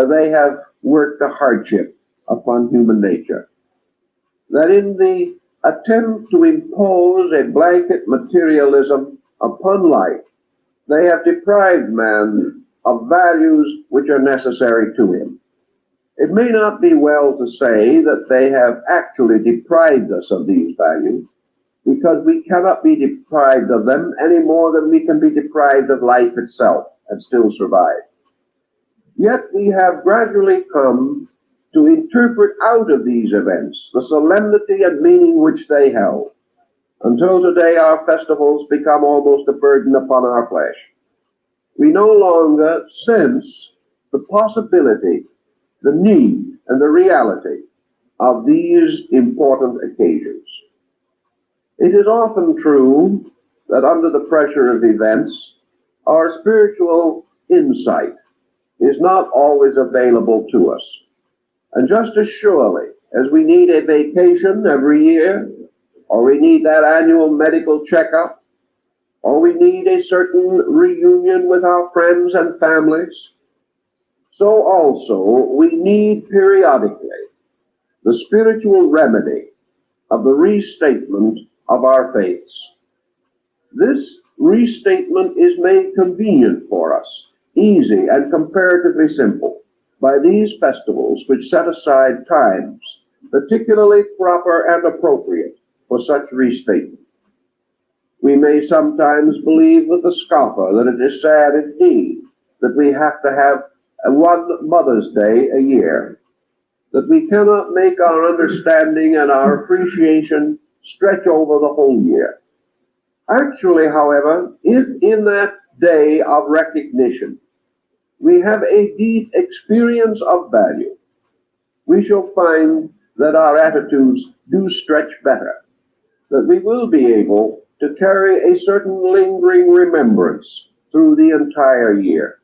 they have worked a hardship upon human nature. That in the attempt to impose a blanket materialism upon life, they have deprived man of values which are necessary to him. It may not be well to say that they have actually deprived us of these values, because we cannot be deprived of them any more than we can be deprived of life itself and still survive. Yet we have gradually come to interpret out of these events the solemnity and meaning which they held, until today our festivals become almost a burden upon our flesh. We no longer sense the possibility, the need, and the reality of these important occasions. It is often true that under the pressure of events, our spiritual insight is not always available to us. And just as surely as we need a vacation every year, or we need that annual medical checkup, or we need a certain reunion with our friends and families, so also we need periodically the spiritual remedy of the restatement of our faiths. This restatement is made convenient for us, easy and comparatively simple, by these festivals which set aside times particularly proper and appropriate for such restatement. We may sometimes believe with the scoffer that it is sad indeed that we have to have one Mother's Day a year, that we cannot make our understanding and our appreciation stretch over the whole year. Actually, however, if in that day of recognition we have a deep experience of value, we shall find that our attitudes do stretch better, that we will be able to carry a certain lingering remembrance through the entire year.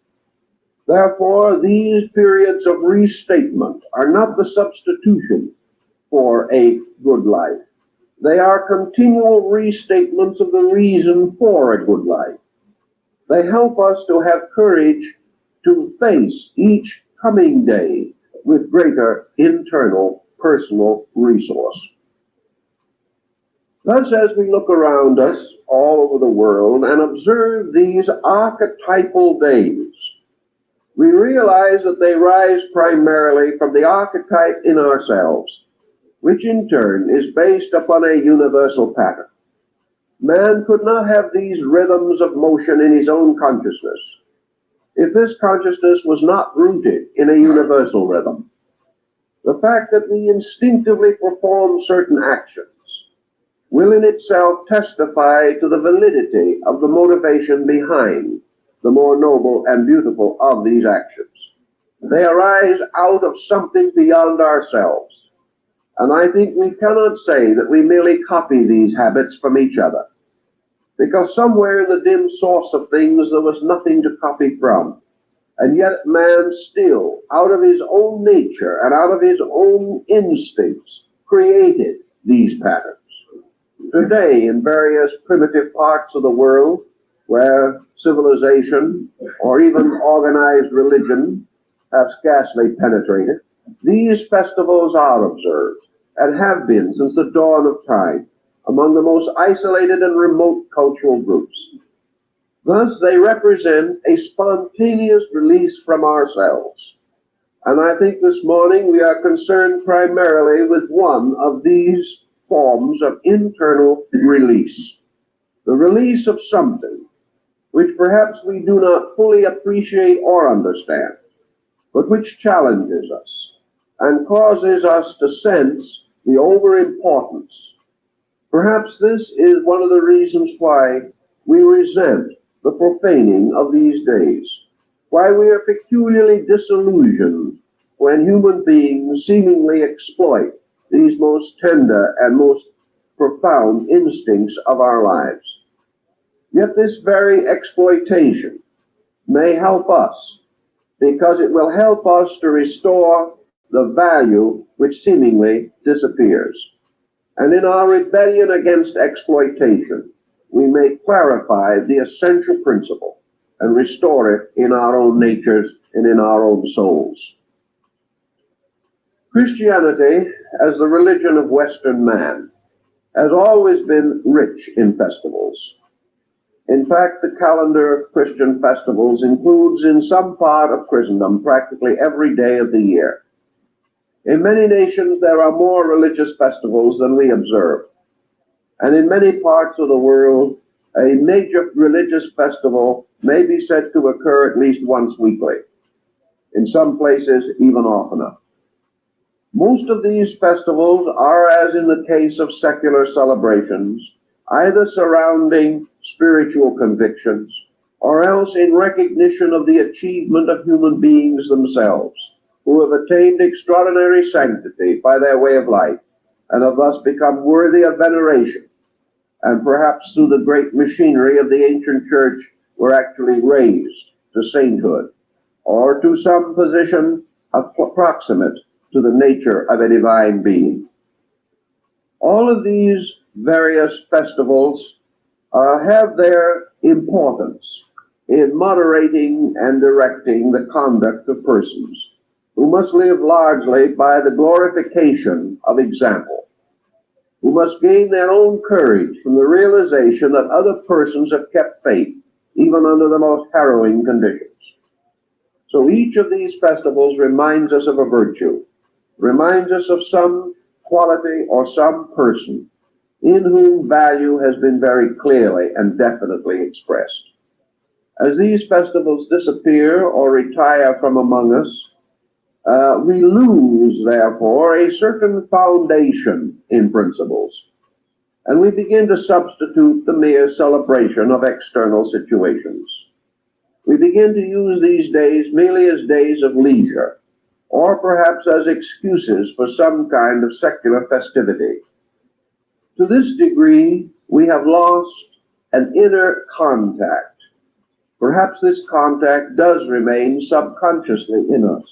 Therefore, these periods of restatement are not the substitution for a good life. They are continual restatements of the reason for a good life. They help us to have courage to face each coming day with greater internal personal resource. Thus, as we look around us all over the world and observe these archetypal days, we realize that they rise primarily from the archetype in ourselves, which in turn is based upon a universal pattern. Man could not have these rhythms of motion in his own consciousness if this consciousness was not rooted in a universal rhythm. The fact that we instinctively perform certain actions will in itself testify to the validity of the motivation behind the more noble and beautiful of these actions. They arise out of something beyond ourselves. And I think we cannot say that we merely copy these habits from each other, because somewhere in the dim source of things there was nothing to copy from. And yet man still, out of his own nature and out of his own instincts, created these patterns. Today, in various primitive parts of the world, where civilization or even organized religion have scarcely penetrated, these festivals are observed and have been since the dawn of time among the most isolated and remote cultural groups. Thus, they represent a spontaneous release from ourselves. And I think this morning we are concerned primarily with one of these forms of internal release. The release of something which perhaps we do not fully appreciate or understand, but which challenges us and causes us to sense the overimportance. Perhaps this is one of the reasons why we resent the profaning of these days, why we are peculiarly disillusioned when human beings seemingly exploit these most tender and most profound instincts of our lives. Yet this very exploitation may help us, because it will help us to restore the value which seemingly disappears. And in our rebellion against exploitation, we may clarify the essential principle and restore it in our own natures and in our own souls. Christianity, as the religion of Western man, has always been rich in festivals. In fact, the calendar of Christian festivals includes in some part of Christendom practically every day of the year. In many nations, there are more religious festivals than we observe. And in many parts of the world, a major religious festival may be said to occur at least once weekly. In some places, even oftener. Most of these festivals are, as in the case of secular celebrations, either surrounding spiritual convictions or else in recognition of the achievement of human beings themselves, who have attained extraordinary sanctity by their way of life and have thus become worthy of veneration, and perhaps through the great machinery of the ancient church were actually raised to sainthood or to some position approximate to the nature of a divine being. All of these various festivals have their importance in moderating and directing the conduct of persons who must live largely by the glorification of example, who must gain their own courage from the realization that other persons have kept faith even under the most harrowing conditions. So each of these festivals reminds us of a virtue, reminds us of some quality or some person in whom value has been very clearly and definitely expressed. As these festivals disappear or retire from among us, we lose, therefore, a certain foundation in principles, and we begin to substitute the mere celebration of external situations. We begin to use these days merely as days of leisure, or perhaps as excuses for some kind of secular festivity. To this degree, we have lost an inner contact. Perhaps this contact does remain subconsciously in us,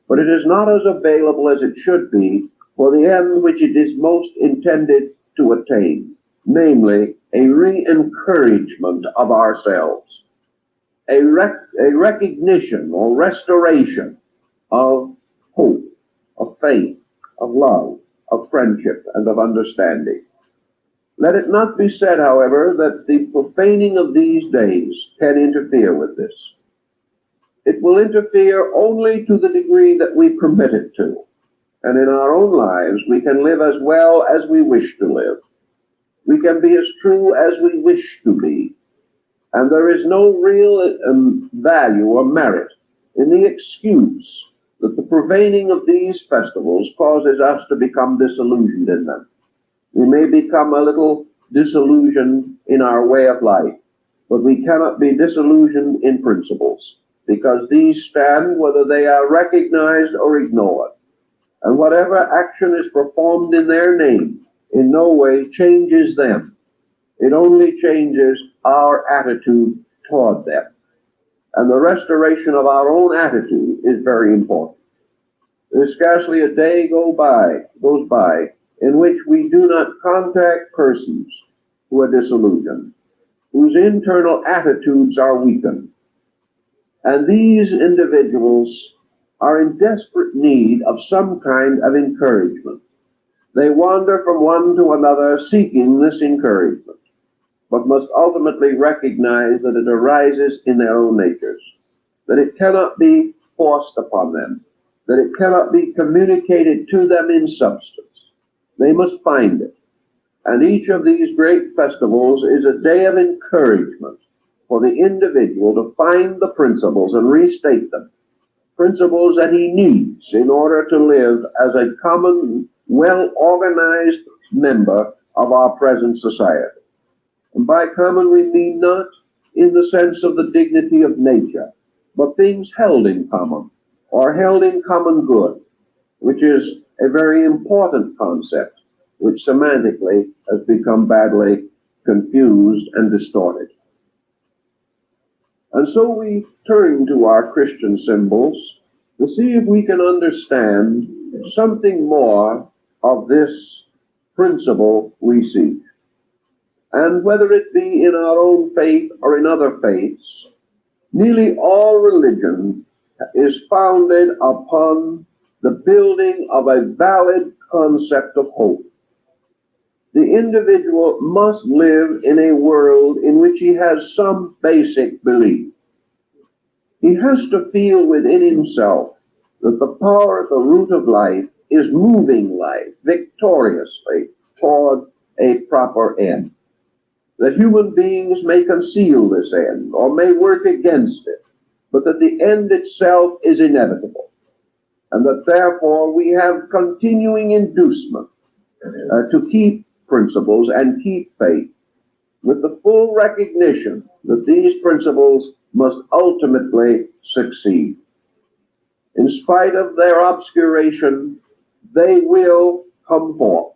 but it is not as available as it should be for the end which it is most intended to attain, namely a re-encouragement of ourselves, a recognition or restoration of hope, of faith, of love, of friendship, and of understanding. Let it not be said, however, that the profaning of these days can interfere with this. It will interfere only to the degree that we permit it to, and in our own lives we can live as well as we wish to live. We can be as true as we wish to be, and there is no real value or merit in the excuse that the profaning of these festivals causes us to become disillusioned in them. We may become a little disillusioned in our way of life, but we cannot be disillusioned in principles, because these stand whether they are recognized or ignored. And whatever action is performed in their name in no way changes them. It only changes our attitude toward them. And the restoration of our own attitude is very important. There's scarcely a day goes by in which we do not contact persons who are disillusioned, whose internal attitudes are weakened. And these individuals are in desperate need of some kind of encouragement. They wander from one to another seeking this encouragement, but must ultimately recognize that it arises in their own natures, that it cannot be forced upon them, that it cannot be communicated to them in substance. They must find it. And each of these great festivals is a day of encouragement for the individual to find the principles and restate them, principles that he needs in order to live as a common, well-organized member of our present society. And by common we mean not in the sense of the dignity of nature, but things held in common, or held in common good, which is a very important concept, which semantically has become badly confused and distorted. And so we turn to our Christian symbols to see if we can understand something more of this principle we seek. And whether it be in our own faith or in other faiths, nearly all religion is founded upon the building of a valid concept of hope. The individual must live in a world in which he has some basic belief. He has to feel within himself that the power at the root of life is moving life victoriously toward a proper end. That human beings may conceal this end or may work against it, but that the end itself is inevitable, and that therefore we have continuing inducement to keep principles and keep faith, with the full recognition that these principles must ultimately succeed. In spite of their obscuration, they will come forth,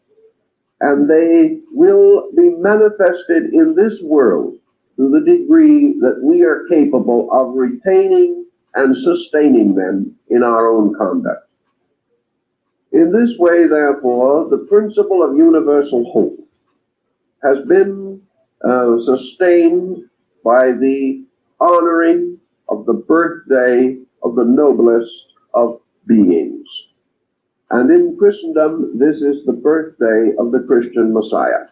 and they will be manifested in this world to the degree that we are capable of retaining and sustaining them in our own conduct. In this way, therefore, the principle of universal hope has been sustained by the honoring of the birthday of the noblest of beings. And in Christendom, this is the birthday of the Christian Messiah.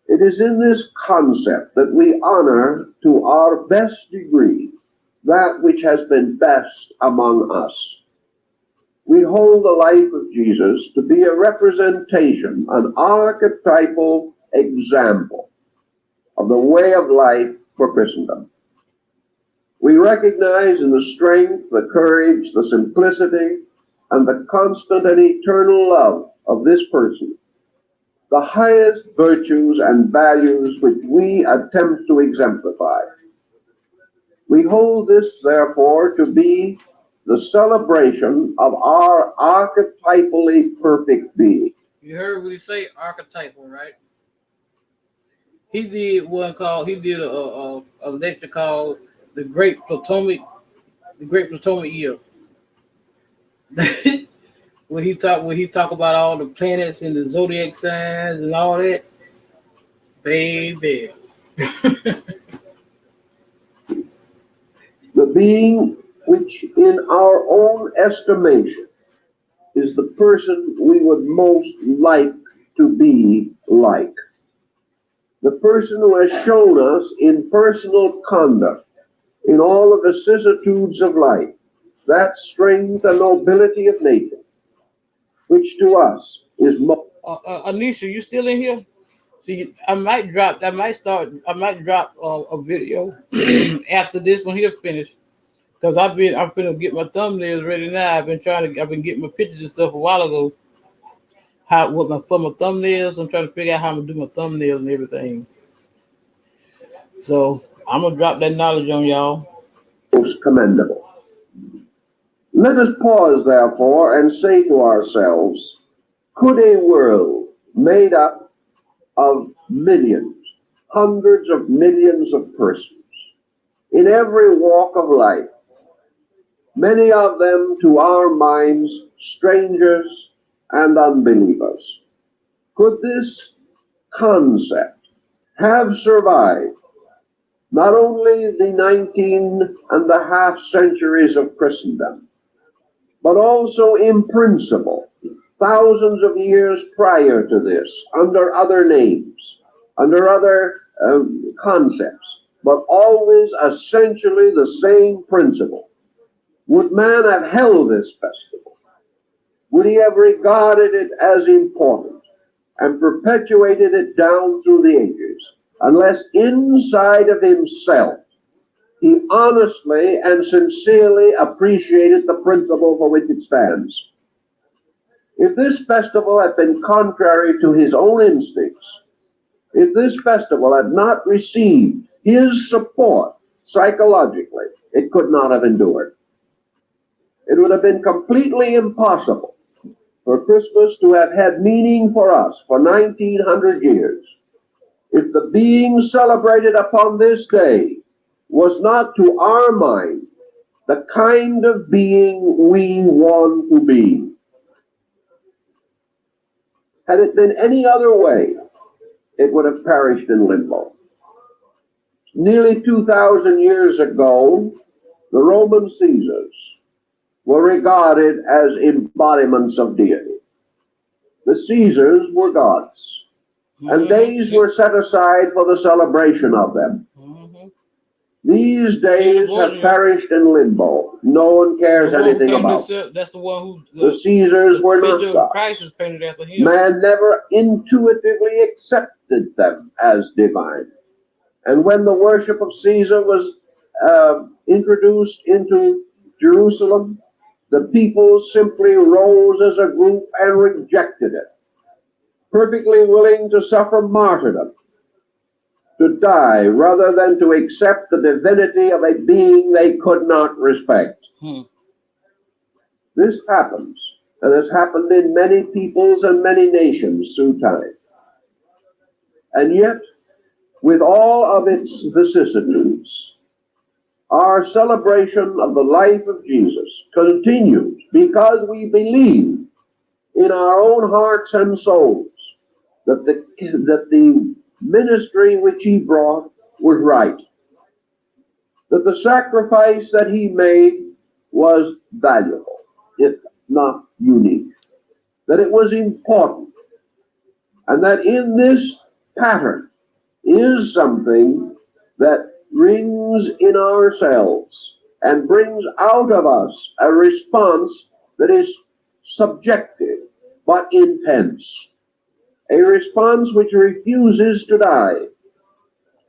It is in this concept that we honor to our best degree that which has been best among us. We hold the life of Jesus to be a representation, an archetypal example of the way of life for Christendom. We recognize in the strength, the courage, the simplicity, and the constant and eternal love of this person the highest virtues and values which we attempt to exemplify. We hold this, therefore, to be the celebration of our archetypally perfect being. You heard what he say, archetypal, right? He did a lecture called the Great Platonic Year. When he talk about all the planets and the zodiac signs and all that, baby. The being which in our own estimation is the person we would most like to be like. The person who has shown us in personal conduct, in all the vicissitudes of life, that strength and nobility of nature, which to us is most. Anisha, you still in here? See, I might drop a video after this one here finished. Because I'm finna get my thumbnails ready now. I've been getting my pictures and stuff a while ago. For my thumbnails, I'm trying to figure out how I'm gonna do my thumbnails and everything. So I'm gonna drop that knowledge on y'all. Most commendable. Let us pause, therefore, and say to ourselves, could a world made up of millions, hundreds of millions of persons, in every walk of life, many of them to our minds strangers and unbelievers, could this concept have survived not only the 19.5 centuries of Christendom, but also in principle, thousands of years prior to this, under other names, under other concepts, but always essentially the same principle? Would man have held this festival? Would he have regarded it as important and perpetuated it down through the ages, unless inside of himself he honestly and sincerely appreciated the principle for which it stands? If this festival had been contrary to his own instincts, if this festival had not received his support psychologically, it could not have endured. It would have been completely impossible for Christmas to have had meaning for us for 1900 years, if the being celebrated upon this day was not to our mind the kind of being we want to be. Had it been any other way, it would have perished in limbo. Nearly 2,000 years ago, the Roman Caesars were regarded as embodiments of deity. The Caesars were gods, and days were set aside for the celebration of them. These days have perished in limbo. No one cares anything about them. That's the one who The Caesars were not gods. Christ is painted after him. Man never intuitively accepted them as divine. And when the worship of Caesar was introduced into Jerusalem, the people simply rose as a group and rejected it, perfectly willing to suffer martyrdom, to die, rather than to accept the divinity of a being they could not respect. This happens, and has happened in many peoples and many nations through time. And yet, with all of its vicissitudes, our celebration of the life of Jesus continues because we believe in our own hearts and souls that the ministry which he brought was right, that the sacrifice that he made was valuable, if not unique, that it was important, and that in this pattern is something that rings in ourselves and brings out of us a response that is subjective but intense, a response which refuses to die,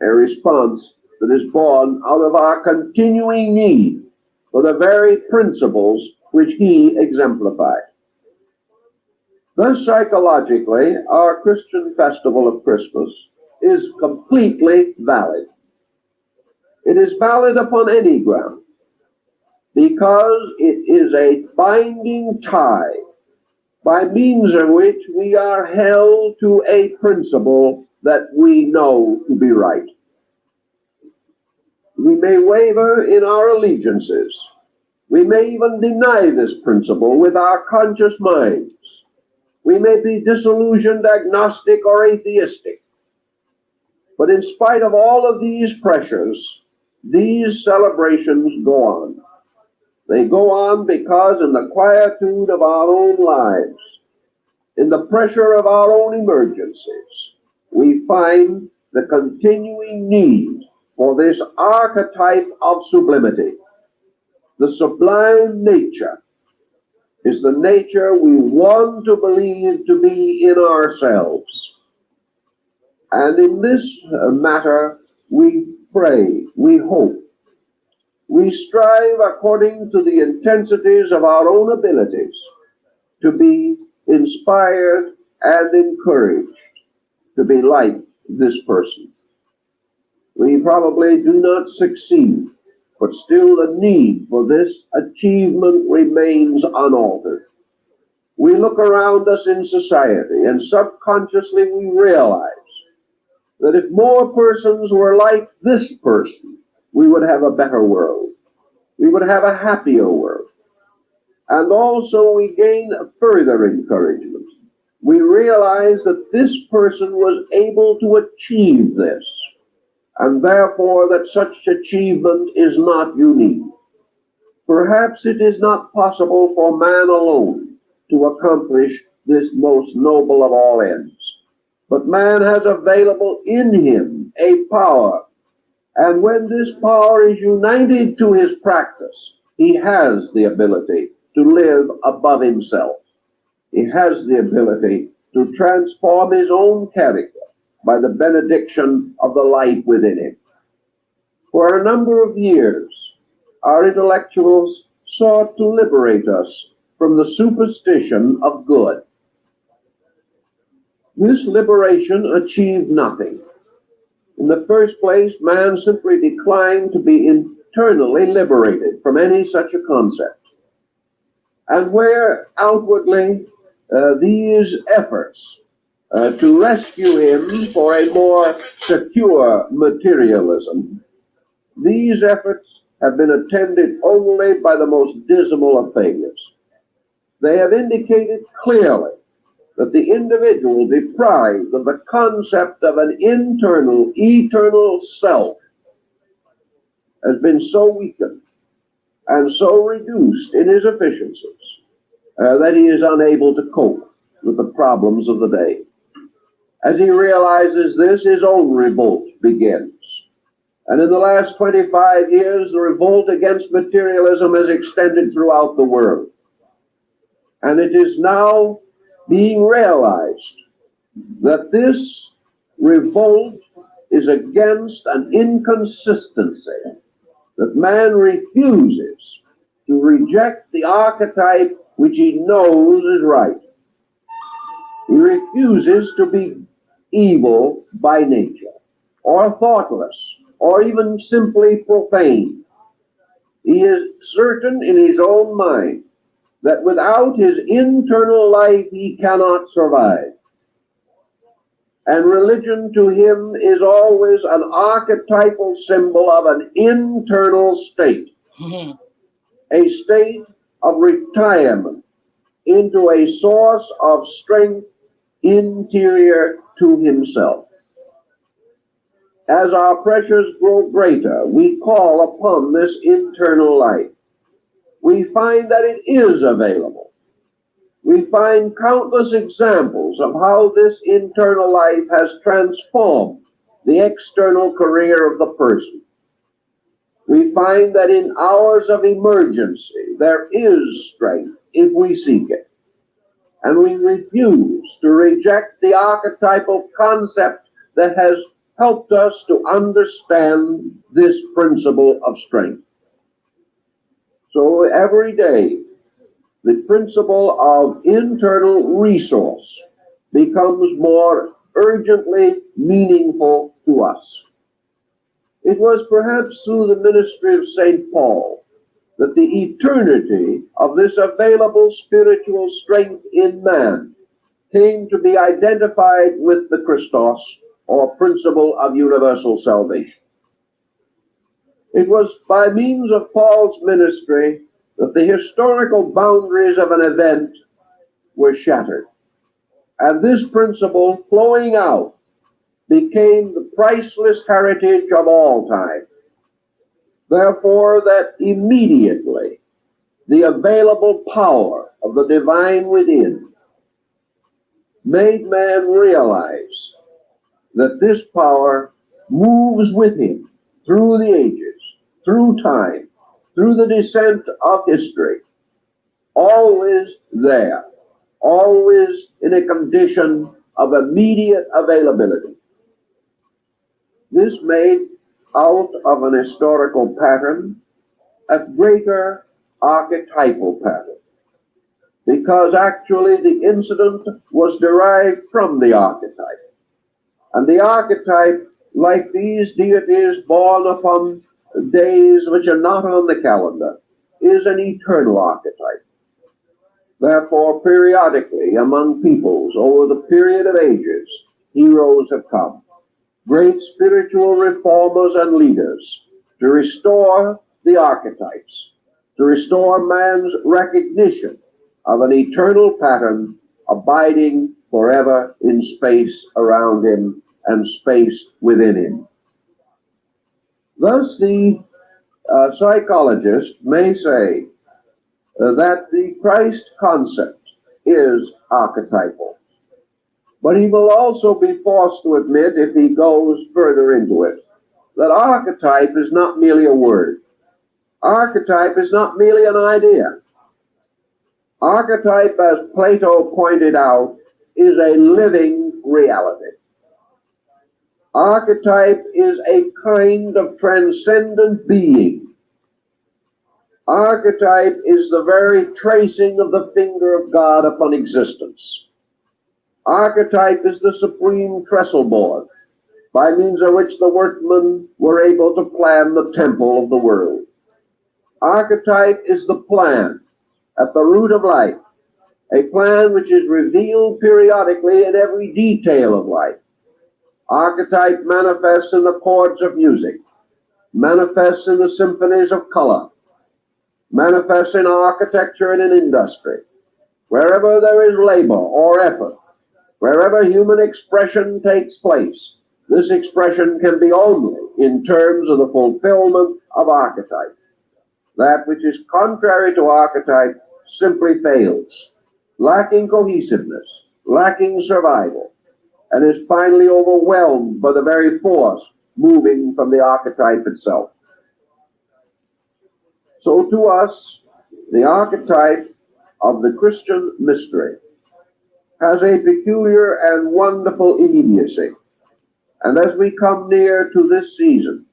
a response that is born out of our continuing need for the very principles which he exemplified. Thus, psychologically, our Christian festival of Christmas is completely valid. It is valid upon any ground because it is a binding tie by means of which we are held to a principle that we know to be right. We may waver in our allegiances. We may even deny this principle with our conscious minds. We may be disillusioned, agnostic, or atheistic. But in spite of all of these pressures, these celebrations go on. They go on because in the quietude of our own lives, in the pressure of our own emergencies, we find the continuing need for this archetype of sublimity. The sublime nature is the nature we want to believe to be in ourselves. And in this matter, we pray, we hope, we strive according to the intensities of our own abilities to be inspired and encouraged to be like this person. We probably do not succeed, but still the need for this achievement remains unaltered. We look around us in society and subconsciously we realize that if more persons were like this person, we would have a better world. We would have a happier world. And also we gain a further encouragement. We realize that this person was able to achieve this, and therefore that such achievement is not unique. Perhaps it is not possible for man alone to accomplish this most noble of all ends. But man has available in him a power, and when this power is united to his practice, he has the ability to live above himself. He has the ability to transform his own character by the benediction of the life within him. For a number of years, our intellectuals sought to liberate us from the superstition of good. This liberation achieved nothing. In the first place, man simply declined to be internally liberated from any such a concept. And where outwardly these efforts to rescue him for a more secure materialism, these efforts have been attended only by the most dismal of failures. They have indicated clearly that the individual deprived of the concept of an internal, eternal self has been so weakened and so reduced in his efficiencies that he is unable to cope with the problems of the day. As he realizes this, his own revolt begins. And in the last 25 years, the revolt against materialism has extended throughout the world. And it is now being realized that this revolt is against an inconsistency, that man refuses to reject the archetype which he knows is right. He refuses to be evil by nature, or thoughtless, or even simply profane. He is certain in his own mind that without his internal life he cannot survive. And religion to him is always an archetypal symbol of an internal state, a state of retirement into a source of strength interior to himself. As our pressures grow greater, we call upon this internal life. We find that it is available. We find countless examples of how this internal life has transformed the external career of the person. We find that in hours of emergency, there is strength if we seek it. And we refuse to reject the archetypal concept that has helped us to understand this principle of strength. So every day, the principle of internal resource becomes more urgently meaningful to us. It was perhaps through the ministry of St. Paul that the eternity of this available spiritual strength in man came to be identified with the Christos, or principle of universal salvation. It was by means of Paul's ministry that the historical boundaries of an event were shattered. And this principle, flowing out, became the priceless heritage of all time. Therefore, that immediately the available power of the divine within made man realize that this power moves with him through the ages, through time, through the descent of history, always there, always in a condition of immediate availability. This made out of an historical pattern a greater archetypal pattern, because actually the incident was derived from the archetype. And the archetype, like these deities born upon days which are not on the calendar, is an eternal archetype. Therefore, periodically among peoples over the period of ages, heroes have come, great spiritual reformers and leaders, to restore the archetypes, to restore man's recognition of an eternal pattern abiding forever in space around him and space within him. Thus, the psychologist may say that the Christ concept is archetypal. But he will also be forced to admit, if he goes further into it, that archetype is not merely a word. Archetype is not merely an idea. Archetype, as Plato pointed out, is a living reality. Archetype is a kind of transcendent being. Archetype is the very tracing of the finger of God upon existence. Archetype is the supreme trestle board by means of which the workmen were able to plan the temple of the world. Archetype is the plan at the root of life a plan which is revealed periodically in every detail of life. Archetype manifests in the chords of music, manifests in the symphonies of color, manifests in architecture and in industry. Wherever there is labor or effort, wherever human expression takes place, this expression can be only in terms of the fulfillment of archetype. That which is contrary to archetype simply fails, lacking cohesiveness, lacking survival, and is finally overwhelmed by the very force moving from the archetype itself. So to us, the archetype of the Christian mystery has a peculiar and wonderful immediacy. And as we come near to this season,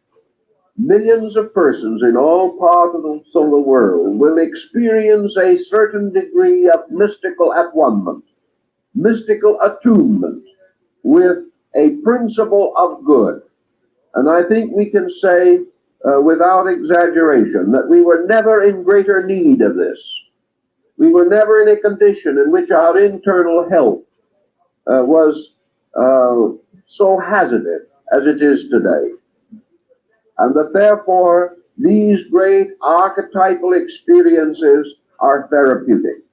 millions of persons in all parts of the world will experience a certain degree of mystical at-one-ment, mystical attunement with a principle of good. And I think we can say, without exaggeration, that we were never in greater need of this. We were never in a condition in which our internal health was so hazardous as it is today. And that therefore these great archetypal experiences are therapeutic.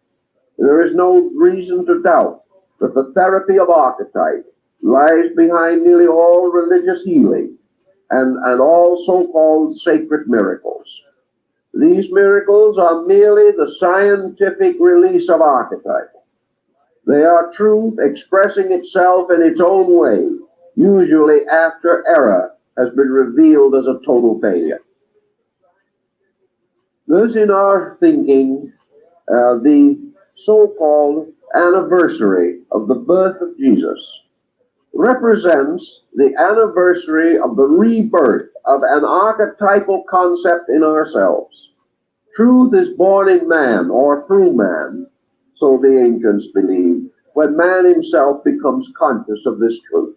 There is no reason to doubt that the therapy of archetype lies behind nearly all religious healing and all so-called sacred miracles. These miracles are merely the scientific release of archetype. They are truth expressing itself in its own way, usually after error has been revealed as a total failure. Thus, in our thinking, the so-called anniversary of the birth of Jesus represents the anniversary of the rebirth of an archetypal concept in ourselves. Truth is born in man or through man, so the ancients believed, when man himself becomes conscious of this truth.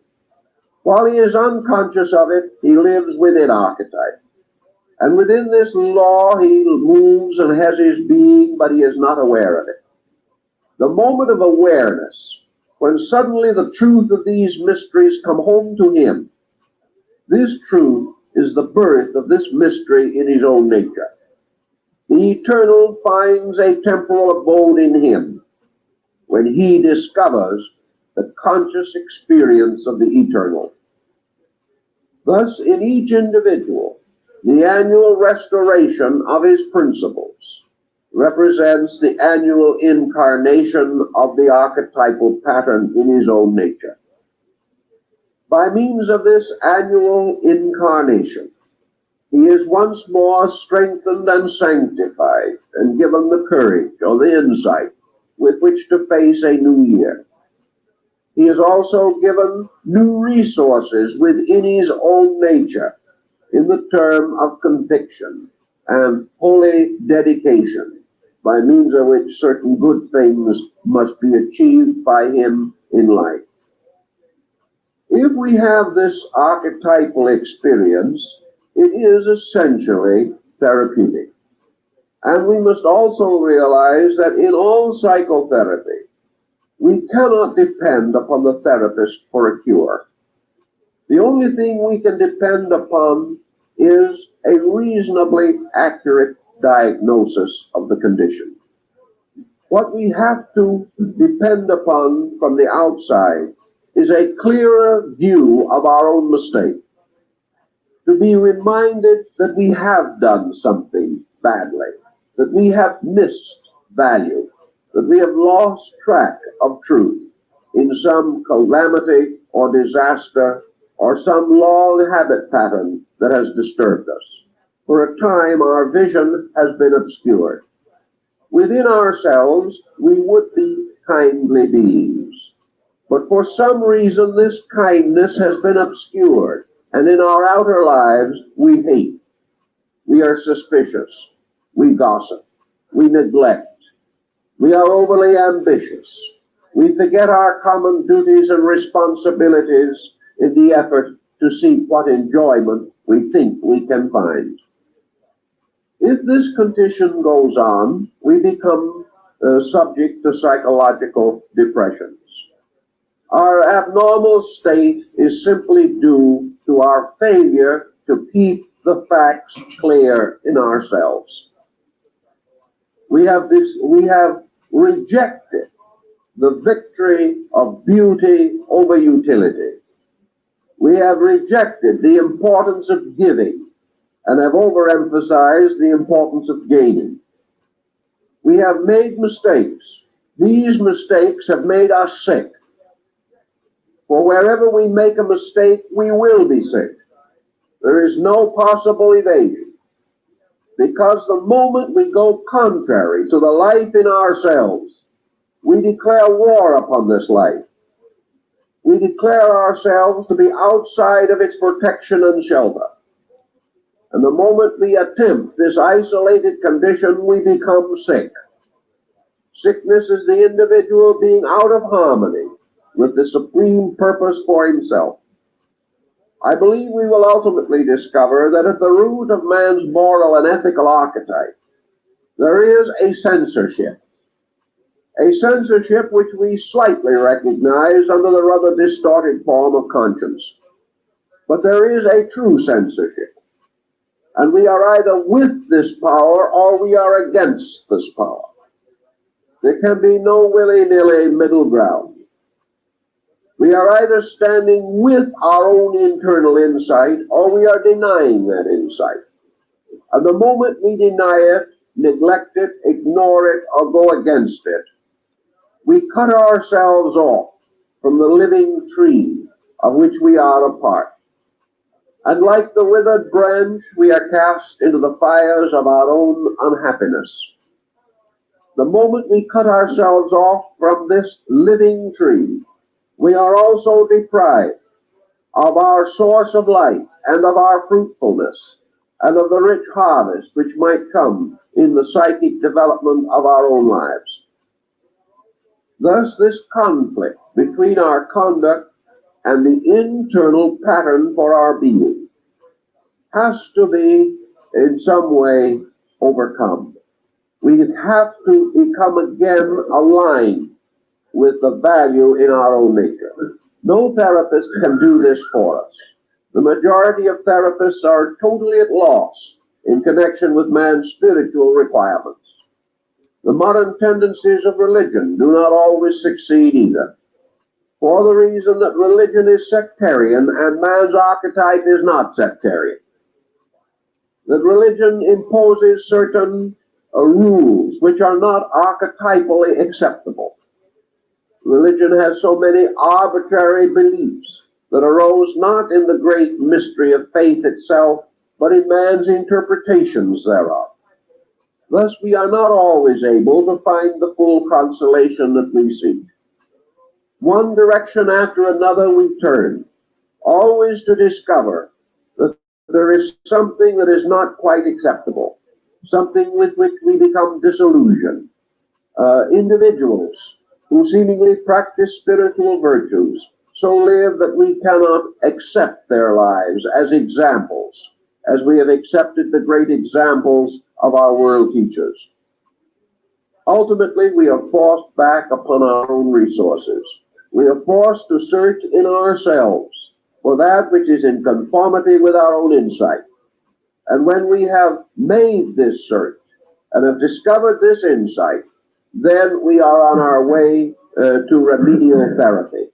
While he is unconscious of it, he lives within archetype. And within this law, he moves and has his being, but he is not aware of it. The moment of awareness, when suddenly the truth of these mysteries come home to him, this truth is the birth of this mystery in his own nature. The eternal finds a temporal abode in him when he discovers the conscious experience of the eternal. Thus, in each individual, the annual restoration of his principles represents the annual incarnation of the archetypal pattern in his own nature. By means of this annual incarnation, he is once more strengthened and sanctified and given the courage or the insight with which to face a new year. He is also given new resources within his own nature in the term of conviction and holy dedication, by means of which certain good things must be achieved by him in life. If we have this archetypal experience, it is essentially therapeutic. And we must also realize that in all psychotherapy, we cannot depend upon the therapist for a cure. The only thing we can depend upon is a reasonably accurate diagnosis of the condition. What we have to depend upon from the outside is a clearer view of our own mistake, to be reminded that we have done something badly, that we have missed value, that we have lost track of truth in some calamity or disaster or some long habit pattern that has disturbed us. For a time, our vision has been obscured. Within ourselves, we would be kindly beings. But for some reason, this kindness has been obscured. And in our outer lives, we hate. We are suspicious. We gossip. We neglect. We are overly ambitious. We forget our common duties and responsibilities in the effort to seek what enjoyment we think we can find. If this condition goes on, we become subject to psychological depressions. Our abnormal state is simply due to our failure to keep the facts clear in ourselves. We have rejected the victory of beauty over utility. We have rejected the importance of giving and have overemphasized the importance of gaining. We have made mistakes. These mistakes have made us sick. For wherever we make a mistake, we will be sick. There is no possible evasion. Because the moment we go contrary to the life in ourselves, we declare war upon this life. We declare ourselves to be outside of its protection and shelter. And the moment we attempt this isolated condition, we become sick. Sickness is the individual being out of harmony with the supreme purpose for himself. I believe we will ultimately discover that at the root of man's moral and ethical archetype, there is a censorship which we slightly recognize under the rather distorted form of conscience. But there is a true censorship, and we are either with this power or we are against this power. There can be no willy-nilly middle ground. We are either standing with our own internal insight or we are denying that insight. And the moment we deny it, neglect it, ignore it, or go against it, we cut ourselves off from the living tree of which we are a part. And like the withered branch, we are cast into the fires of our own unhappiness. The moment we cut ourselves off from this living tree, we are also deprived of our source of life and of our fruitfulness and of the rich harvest which might come in the psychic development of our own lives. Thus, this conflict between our conduct and the internal pattern for our being has to be in some way overcome. We have to become again aligned with the value in our own nature. No therapist can do this for us. The majority of therapists are totally at loss in connection with man's spiritual requirements. The modern tendencies of religion do not always succeed either, for the reason that religion is sectarian and man's archetype is not sectarian. That religion imposes certain rules which are not archetypally acceptable. Religion has so many arbitrary beliefs that arose not in the great mystery of faith itself, but in man's interpretations thereof. Thus, we are not always able to find the full consolation that we seek. One direction after another we turn, always to discover that there is something that is not quite acceptable, something with which we become disillusioned. Individuals who seemingly practice spiritual virtues so live that we cannot accept their lives as examples, as we have accepted the great examples of our world teachers. Ultimately, we are forced back upon our own resources. We are forced to search in ourselves for that which is in conformity with our own insight. And when we have made this search and have discovered this insight, then we are on our way to remedial therapy.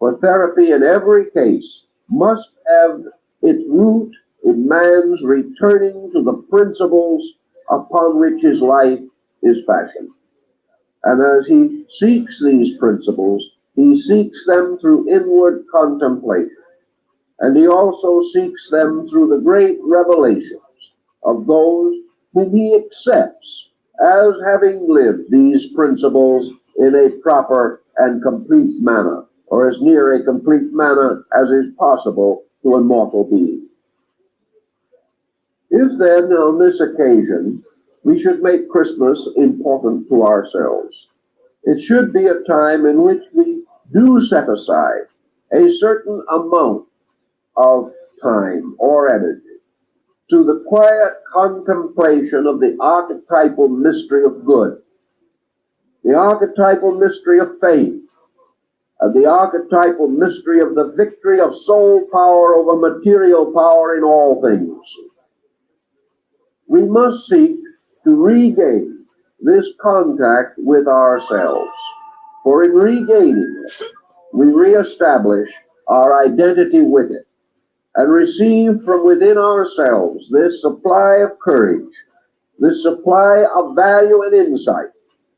For therapy in every case must have its root in man's returning to the principles upon which his life is fashioned. And as he seeks these principles, he seeks them through inward contemplation. And he also seeks them through the great revelations of those whom he accepts as having lived these principles in a proper and complete manner, or as near a complete manner as is possible to a mortal being. If then, on this occasion, we should make Christmas important to ourselves, it should be a time in which we do set aside a certain amount of time or energy to the quiet contemplation of the archetypal mystery of good. the archetypal mystery of faith, and the archetypal mystery of the victory of soul power over material power in all things. We must seek to regain this contact with ourselves, for in regaining it, we reestablish our identity with it and receive from within ourselves this supply of courage, this supply of value and insight,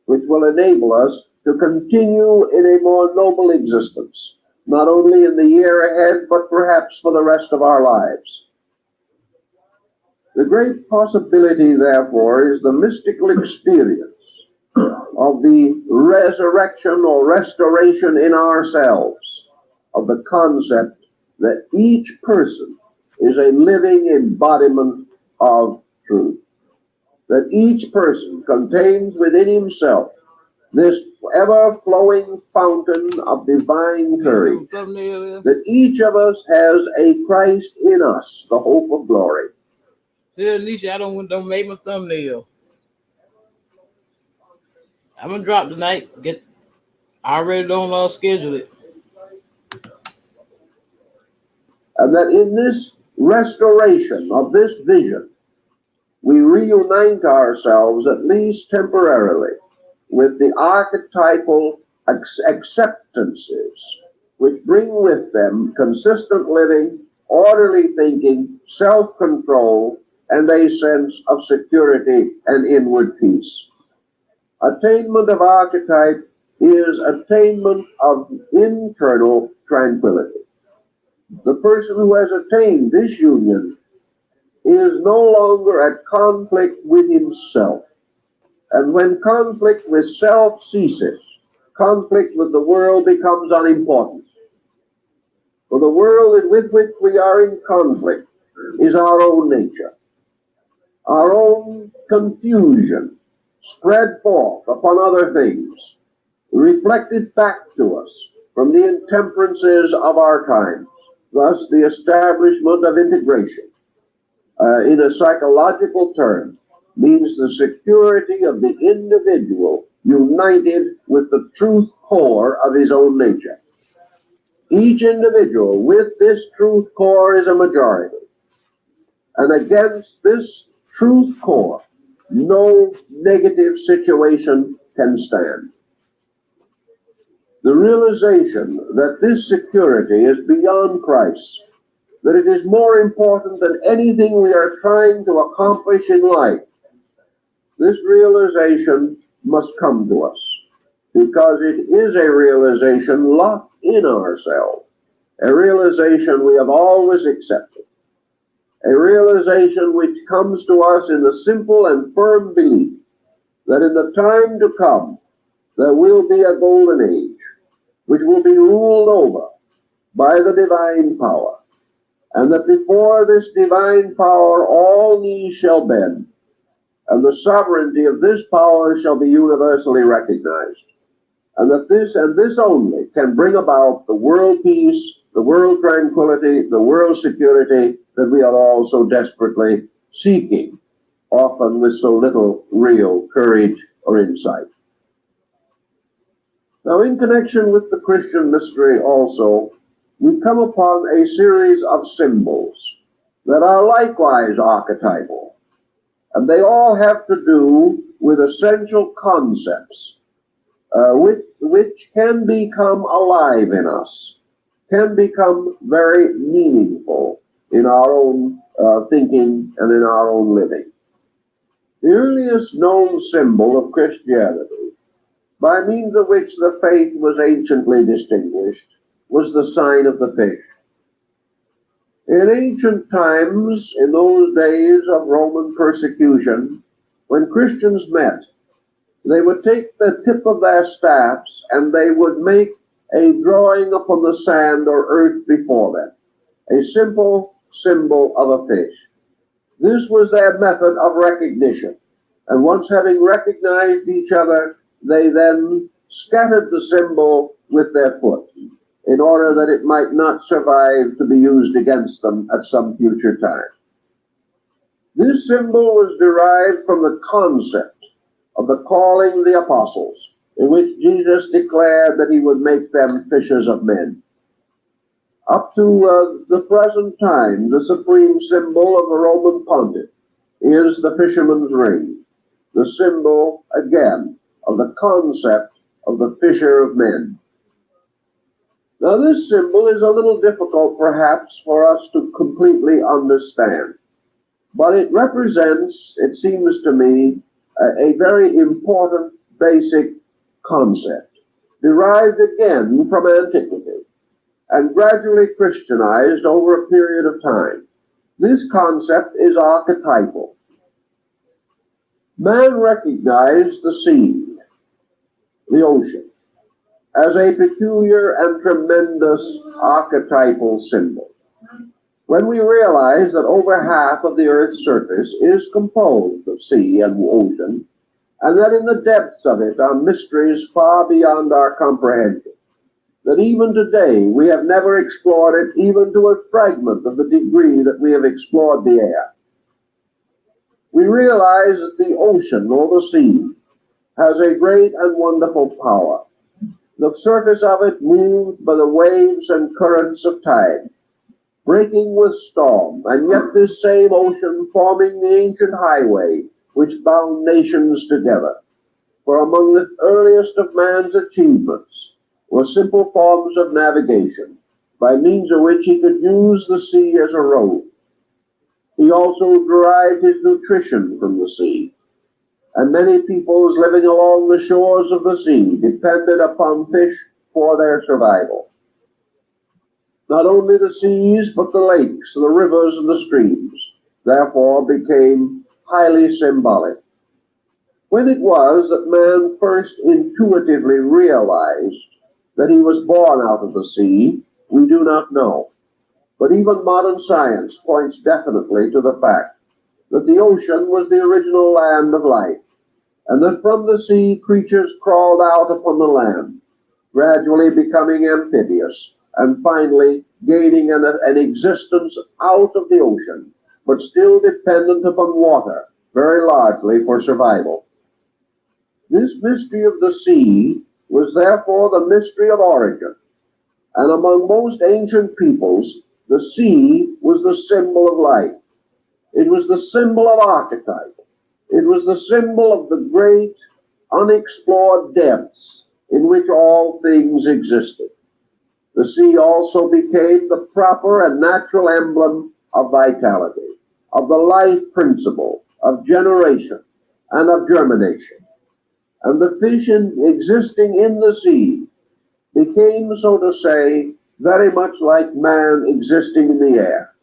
which will enable us to continue in a more noble existence, not only in the year ahead, but perhaps for the rest of our lives. The great possibility, therefore, is the mystical experience of the resurrection or restoration in ourselves of the concept that each person is a living embodiment of truth, that each person contains within himself this ever-flowing fountain of divine courage, that each of us has a Christ in us, the hope of glory. Yeah, Nisha, I don't make my thumbnail. I'm gonna drop tonight. I already don't schedule it. And that in this restoration of this vision, we reunite ourselves, at least temporarily, with the archetypal acceptances, which bring with them consistent living, orderly thinking, self-control, and a sense of security and inward peace. Attainment of archetype is attainment of internal tranquility. The person who has attained this union is no longer at conflict with himself. And when conflict with self ceases, conflict with the world becomes unimportant. For the world with which we are in conflict is our own nature, our own confusion spread forth upon other things, reflected back to us from the intemperances of our times, thus the establishment of integration. In a psychological term, means the security of the individual united with the truth core of his own nature. Each individual with this truth core is a majority. And against this truth core, no negative situation can stand. The realization that this security is beyond price, that it is more important than anything we are trying to accomplish in life, this realization must come to us, because it is a realization locked in ourselves, a realization we have always accepted, a realization which comes to us in the simple and firm belief that in the time to come there will be a golden age, which will be ruled over by the divine power, and that before this divine power all knees shall bend, and the sovereignty of this power shall be universally recognized, and that this and this only can bring about the world peace, the world tranquility, the world security that we are all so desperately seeking, often with so little real courage or insight. Now, in connection with the Christian mystery also, we come upon a series of symbols that are likewise archetypal, and they all have to do with essential concepts which can become alive in us, can become very meaningful in our own thinking and in our own living. The earliest known symbol of Christianity, by means of which the faith was anciently distinguished, was the sign of the fish. In ancient times, in those days of Roman persecution, when Christians met, they would take the tip of their staffs and they would make a drawing upon the sand or earth before them, a simple symbol of a fish. This was their method of recognition, and once having recognized each other, they then scattered the symbol with their foot in order that it might not survive to be used against them at some future time. This symbol was derived from the concept of the calling of the apostles, in which Jesus declared that he would make them fishers of men. Up to the present time, the supreme symbol of the Roman pontiff is the fisherman's ring, the symbol, again, of the concept of the fisher of men. Now, this symbol is a little difficult, perhaps, for us to completely understand, but it represents, it seems to me, a very important basic concept, derived again from antiquity and gradually Christianized over a period of time. This concept is archetypal. Man recognized the sea, the ocean, as a peculiar and tremendous archetypal symbol. When we realize that over half of the Earth's surface is composed of sea and ocean, and that in the depths of it are mysteries far beyond our comprehension, that even today we have never explored it even to a fragment of the degree that we have explored the air. We realize that the ocean, or the sea, has a great and wonderful power. The surface of it moved by the waves and currents of tide, breaking with storm, and yet this same ocean forming the ancient highway which bound nations together. For among the earliest of man's achievements were simple forms of navigation, by means of which he could use the sea as a road. He also derived his nutrition from the sea, and many peoples living along the shores of the sea depended upon fish for their survival. Not only the seas, but the lakes, the rivers, and the streams, therefore became highly symbolic. When it was that man first intuitively realized that he was born out of the sea, we do not know. But even modern science points definitely to the fact that the ocean was the original land of life, and that from the sea creatures crawled out upon the land, gradually becoming amphibious, and finally gaining an existence out of the ocean, but still dependent upon water, very largely for survival. This mystery of the sea was therefore the mystery of origin, and among most ancient peoples, the sea was the symbol of life. It was the symbol of archetype. It was the symbol of the great, unexplored depths in which all things existed. The sea also became the proper and natural emblem of vitality, of the life principle, of generation, and of germination. And the fish existing in the sea became, so to say, very much like man existing in the air.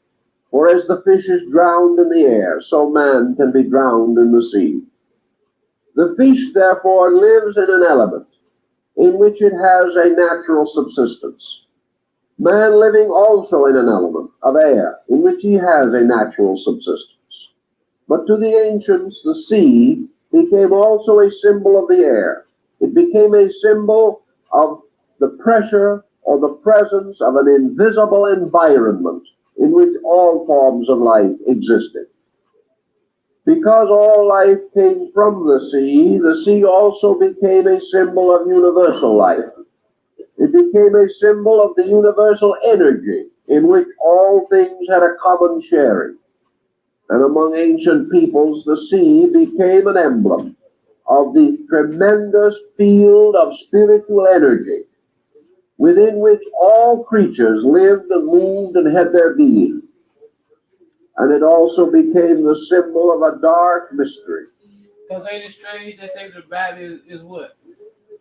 For as the fish is drowned in the air, so man can be drowned in the sea. The fish, therefore, lives in an element in which it has a natural subsistence. Man living also in an element of air in which he has a natural subsistence. But to the ancients, the sea became also a symbol of the air. It became a symbol of the pressure or the presence of an invisible environment in which all forms of life existed. Because all life came from the sea also became a symbol of universal life. It became a symbol of the universal energy in which all things had a common sharing. And among ancient peoples, the sea became an emblem of the tremendous field of spiritual energy within which all creatures lived and moved and had their being. And it also became the symbol of a dark mystery. Because ain't it strange they say the Bible is what?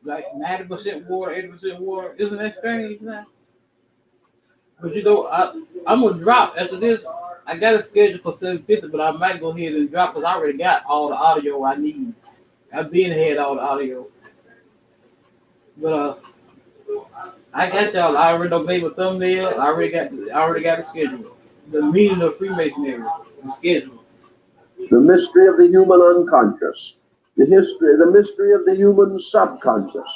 Like 90% water, 80% water. Isn't that strange now? But you know, I'm going to drop after this. I got a schedule for 7:50, but I might go ahead and drop because I already got all the audio I need. I've been had all the audio. But I got y'all. I already done made a thumbnail. I already got a schedule. The meaning of Freemasonry, the schedule. The mystery of the human unconscious, the mystery of the human subconscious.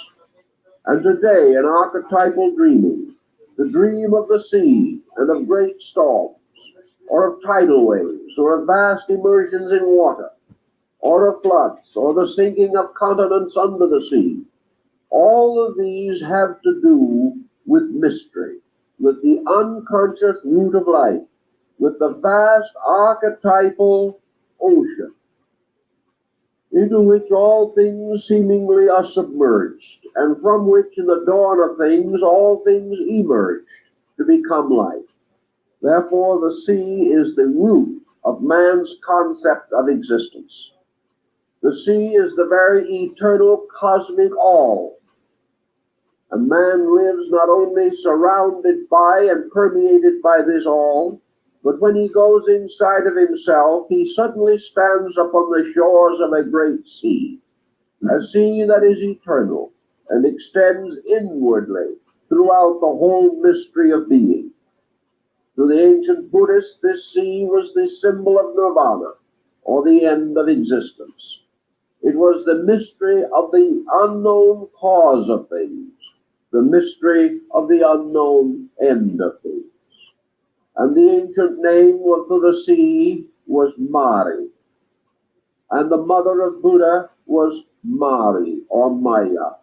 And today, in archetypal dreaming, the dream of the sea and of great storms, or of tidal waves, or of vast immersions in water, or of floods, or the sinking of continents under the sea, All of these have to do with mystery, with the unconscious root of life, with the vast archetypal ocean into which all things seemingly are submerged, and from which in the dawn of things all things emerged to become life. Therefore the sea is the root of man's concept of existence. The sea is the very eternal cosmic all. And man lives not only surrounded by and permeated by this all, but when he goes inside of himself, he suddenly stands upon the shores of a great sea, a sea that is eternal and extends inwardly throughout the whole mystery of being. To the ancient Buddhists, this sea was the symbol of nirvana, or the end of existence. It was the mystery of the unknown cause of things, the mystery of the unknown end of things. And the ancient name for the sea was Mari. And the mother of Buddha was Mari, or Maya,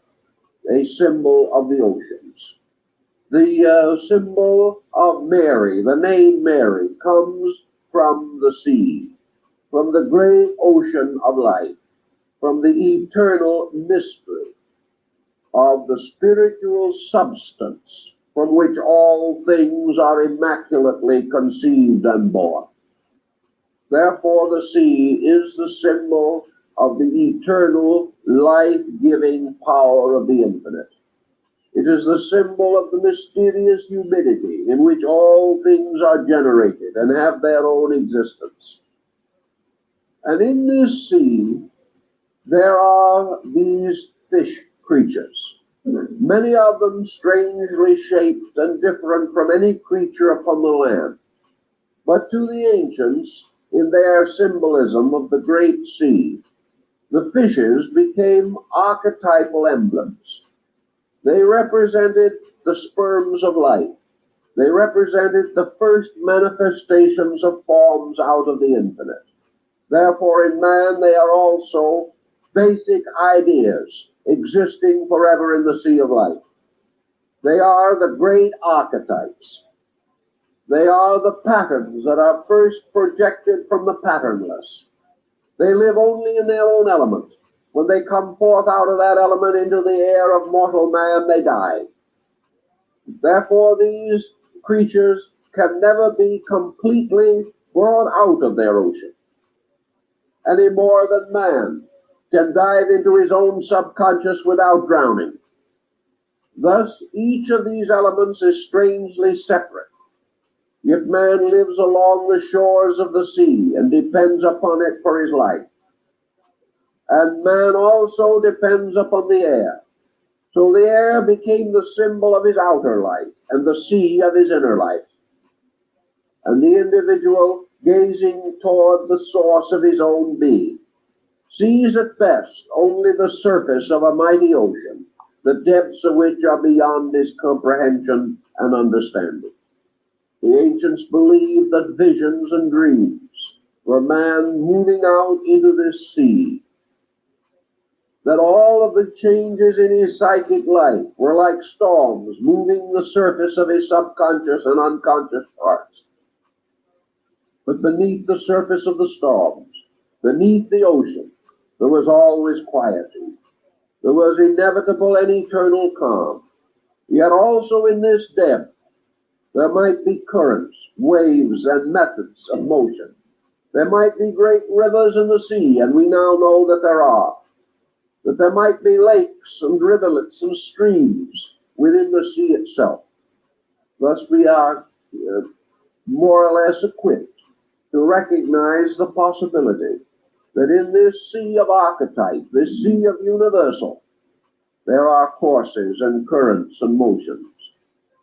a symbol of the oceans. The symbol of Mary, the name Mary, comes from the sea, from the great ocean of life, from the eternal mystery of the spiritual substance from which all things are immaculately conceived and born. Therefore, the sea is the symbol of the eternal, life-giving power of the infinite. It is the symbol of the mysterious humidity in which all things are generated and have their own existence. And in this sea, there are these fish creatures, many of them strangely shaped and different from any creature upon the land. But to the ancients, in their symbolism of the great sea, the fishes became archetypal emblems. They represented the sperms of life. They represented the first manifestations of forms out of the infinite. Therefore, in man, they are also basic ideas existing forever in the sea of life. They are the great archetypes. They are the patterns that are first projected from the patternless. They live only in their own element. When they come forth out of that element into the air of mortal man, they die. Therefore, these creatures can never be completely brought out of their ocean, any more than man can dive into his own subconscious without drowning. Thus, each of these elements is strangely separate. Yet man lives along the shores of the sea and depends upon it for his life. And man also depends upon the air. So the air became the symbol of his outer life and the sea of his inner life. And the individual, gazing toward the source of his own being, sees at best only the surface of a mighty ocean, the depths of which are beyond his comprehension and understanding. The ancients believed that visions and dreams were man moving out into this sea, that all of the changes in his psychic life were like storms moving the surface of his subconscious and unconscious parts. But beneath the surface of the storms, beneath the ocean, there was always quietude. There was inevitable and eternal calm. Yet also in this depth, there might be currents, waves, and methods of motion. There might be great rivers in the sea, and we now know that there are. That there might be lakes and rivulets and streams within the sea itself. Thus we are more or less equipped to recognize the possibility that in this sea of archetype, this sea of universal, there are courses and currents and motions.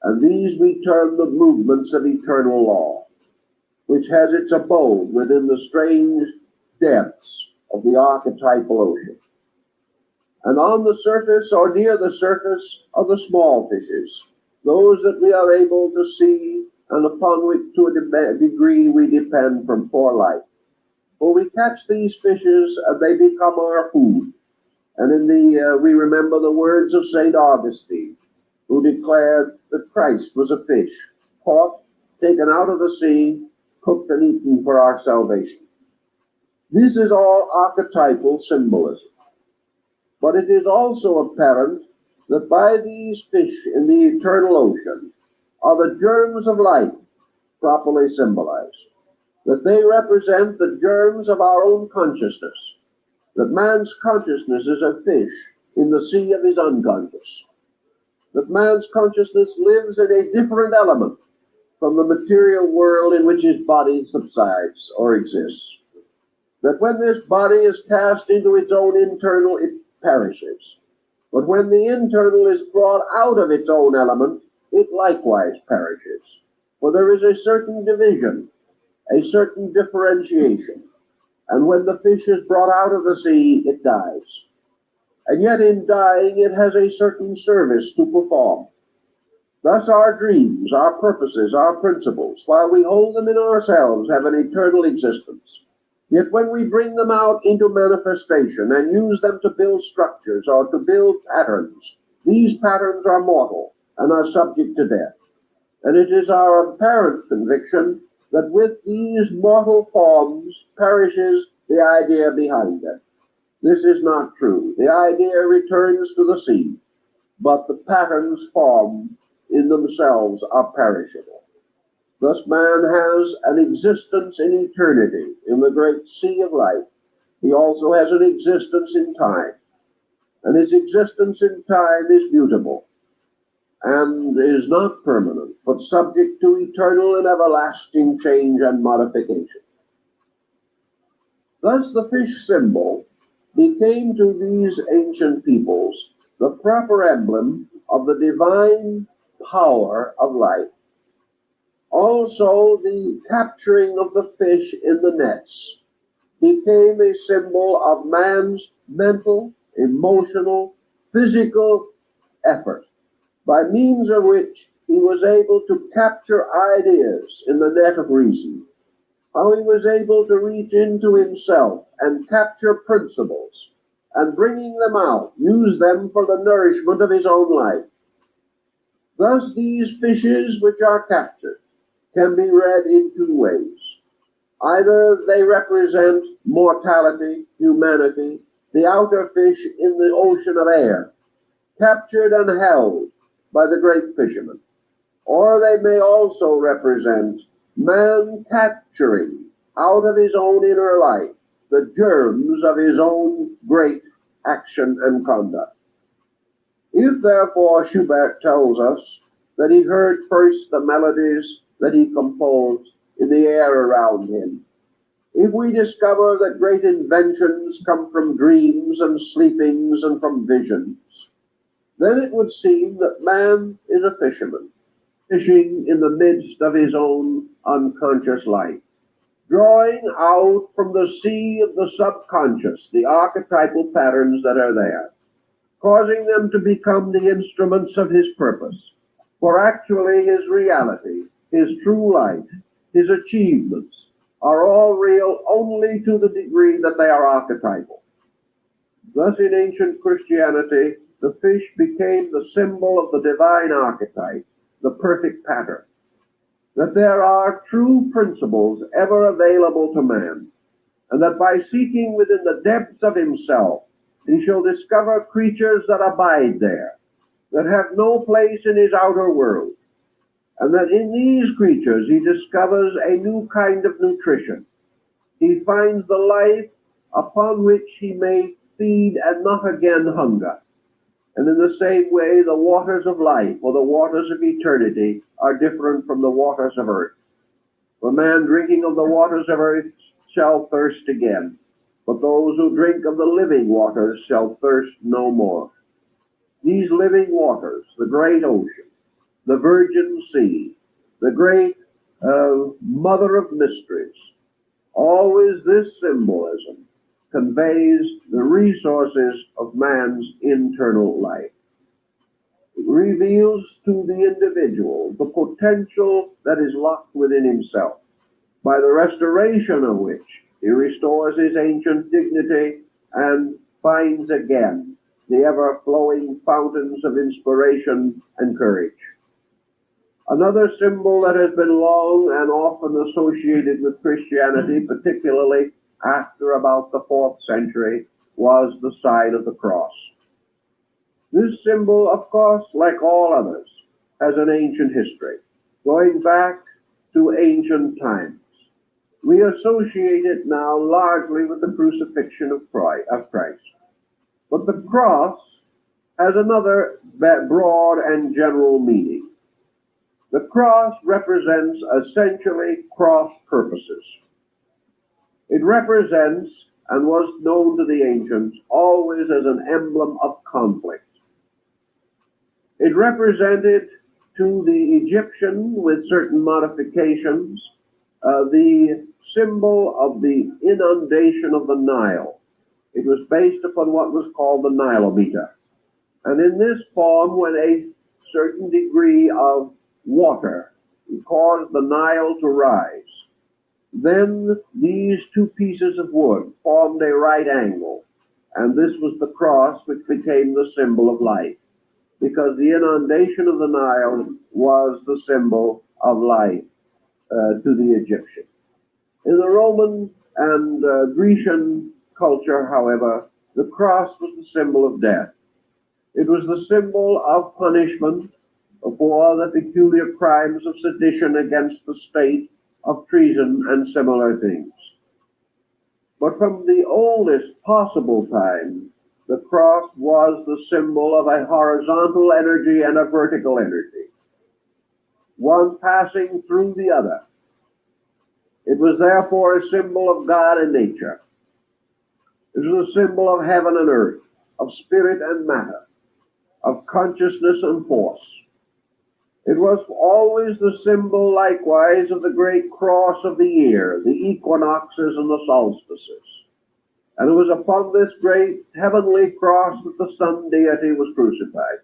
And these we term the movements of eternal law, which has its abode within the strange depths of the archetypal ocean. And on the surface or near the surface are the small fishes, those that we are able to see and upon which to a degree we depend for life. For we catch these fishes and they become our food. And we remember the words of St. Augustine, who declared that Christ was a fish, caught, taken out of the sea, cooked and eaten for our salvation. This is all archetypal symbolism. But it is also apparent that by these fish in the eternal ocean are the germs of life properly symbolized, that they represent the germs of our own consciousness, that man's consciousness is a fish in the sea of his unconscious, that man's consciousness lives in a different element from the material world in which his body subsides or exists, that when this body is cast into its own internal, it perishes. But when the internal is brought out of its own element, it likewise perishes. For there is a certain division, a certain differentiation. And when the fish is brought out of the sea, it dies. And yet in dying, it has a certain service to perform. Thus our dreams, our purposes, our principles, while we hold them in ourselves, have an eternal existence. Yet when we bring them out into manifestation and use them to build structures or to build patterns, these patterns are mortal and are subject to death. And it is our apparent conviction that with these mortal forms perishes the idea behind them. This is not true. The idea returns to the sea, but the patterns formed in themselves are perishable. Thus man has an existence in eternity, in the great sea of life. He also has an existence in time. And his existence in time is mutable and is not permanent, but subject to eternal and everlasting change and modification. Thus the fish symbol became to these ancient peoples the proper emblem of the divine power of life. Also, the capturing of the fish in the nets became a symbol of man's mental, emotional, physical effort, by means of which he was able to capture ideas in the net of reason, how he was able to reach into himself and capture principles, and bringing them out, use them for the nourishment of his own life. Thus these fishes which are captured can be read in two ways. Either they represent mortality, humanity, the outer fish in the ocean of air, captured and held by the great fisherman. Or they may also represent man capturing out of his own inner life the germs of his own great action and conduct. If therefore Schubert tells us that he heard first the melodies that he composed in the air around him, if we discover that great inventions come from dreams and sleepings and from visions, then it would seem that man is a fisherman, fishing in the midst of his own unconscious life, drawing out from the sea of the subconscious the archetypal patterns that are there, causing them to become the instruments of his purpose. For actually his reality, his true life, his achievements are all real only to the degree that they are archetypal. Thus in ancient Christianity, the fish became the symbol of the divine archetype, the perfect pattern, that there are true principles ever available to man, and that by seeking within the depths of himself, he shall discover creatures that abide there, that have no place in his outer world, and that in these creatures he discovers a new kind of nutrition. He finds the life upon which he may feed and not again hunger. And in the same way, the waters of life, or the waters of eternity, are different from the waters of earth. For man drinking of the waters of earth shall thirst again, but those who drink of the living waters shall thirst no more. These living waters, the great ocean, the virgin sea, the great mother of mysteries, always this symbolism conveys the resources of man's internal life. It reveals to the individual the potential that is locked within himself, by the restoration of which he restores his ancient dignity and finds again the ever-flowing fountains of inspiration and courage. Another symbol that has been long and often associated with Christianity, particularly after about the 4th century, was the sign of the cross. This symbol, of course, like all others, has an ancient history, going back to ancient times. We associate it now largely with the crucifixion of Christ. But the cross has another broad and general meaning. The cross represents essentially cross purposes. It represents, and was known to the ancients, always as an emblem of conflict. It represented to the Egyptian, with certain modifications, the symbol of the inundation of the Nile. It was based upon what was called the Nilometer. And in this form, when a certain degree of water caused the Nile to rise, then these two pieces of wood formed a right angle, and this was the cross which became the symbol of life, because the inundation of the Nile was the symbol of life to the Egyptian. In the Roman and Grecian culture, however, the cross was the symbol of death. It was the symbol of punishment for the peculiar crimes of sedition against the state, of treason, and similar things. But from the oldest possible time, the cross was the symbol of a horizontal energy and a vertical energy, one passing through the other. It was therefore a symbol of God and nature. It was a symbol of heaven and earth, of spirit and matter, of consciousness and force. It was always the symbol, likewise, of the great cross of the year, the equinoxes and the solstices. And it was upon this great heavenly cross that the sun deity was crucified.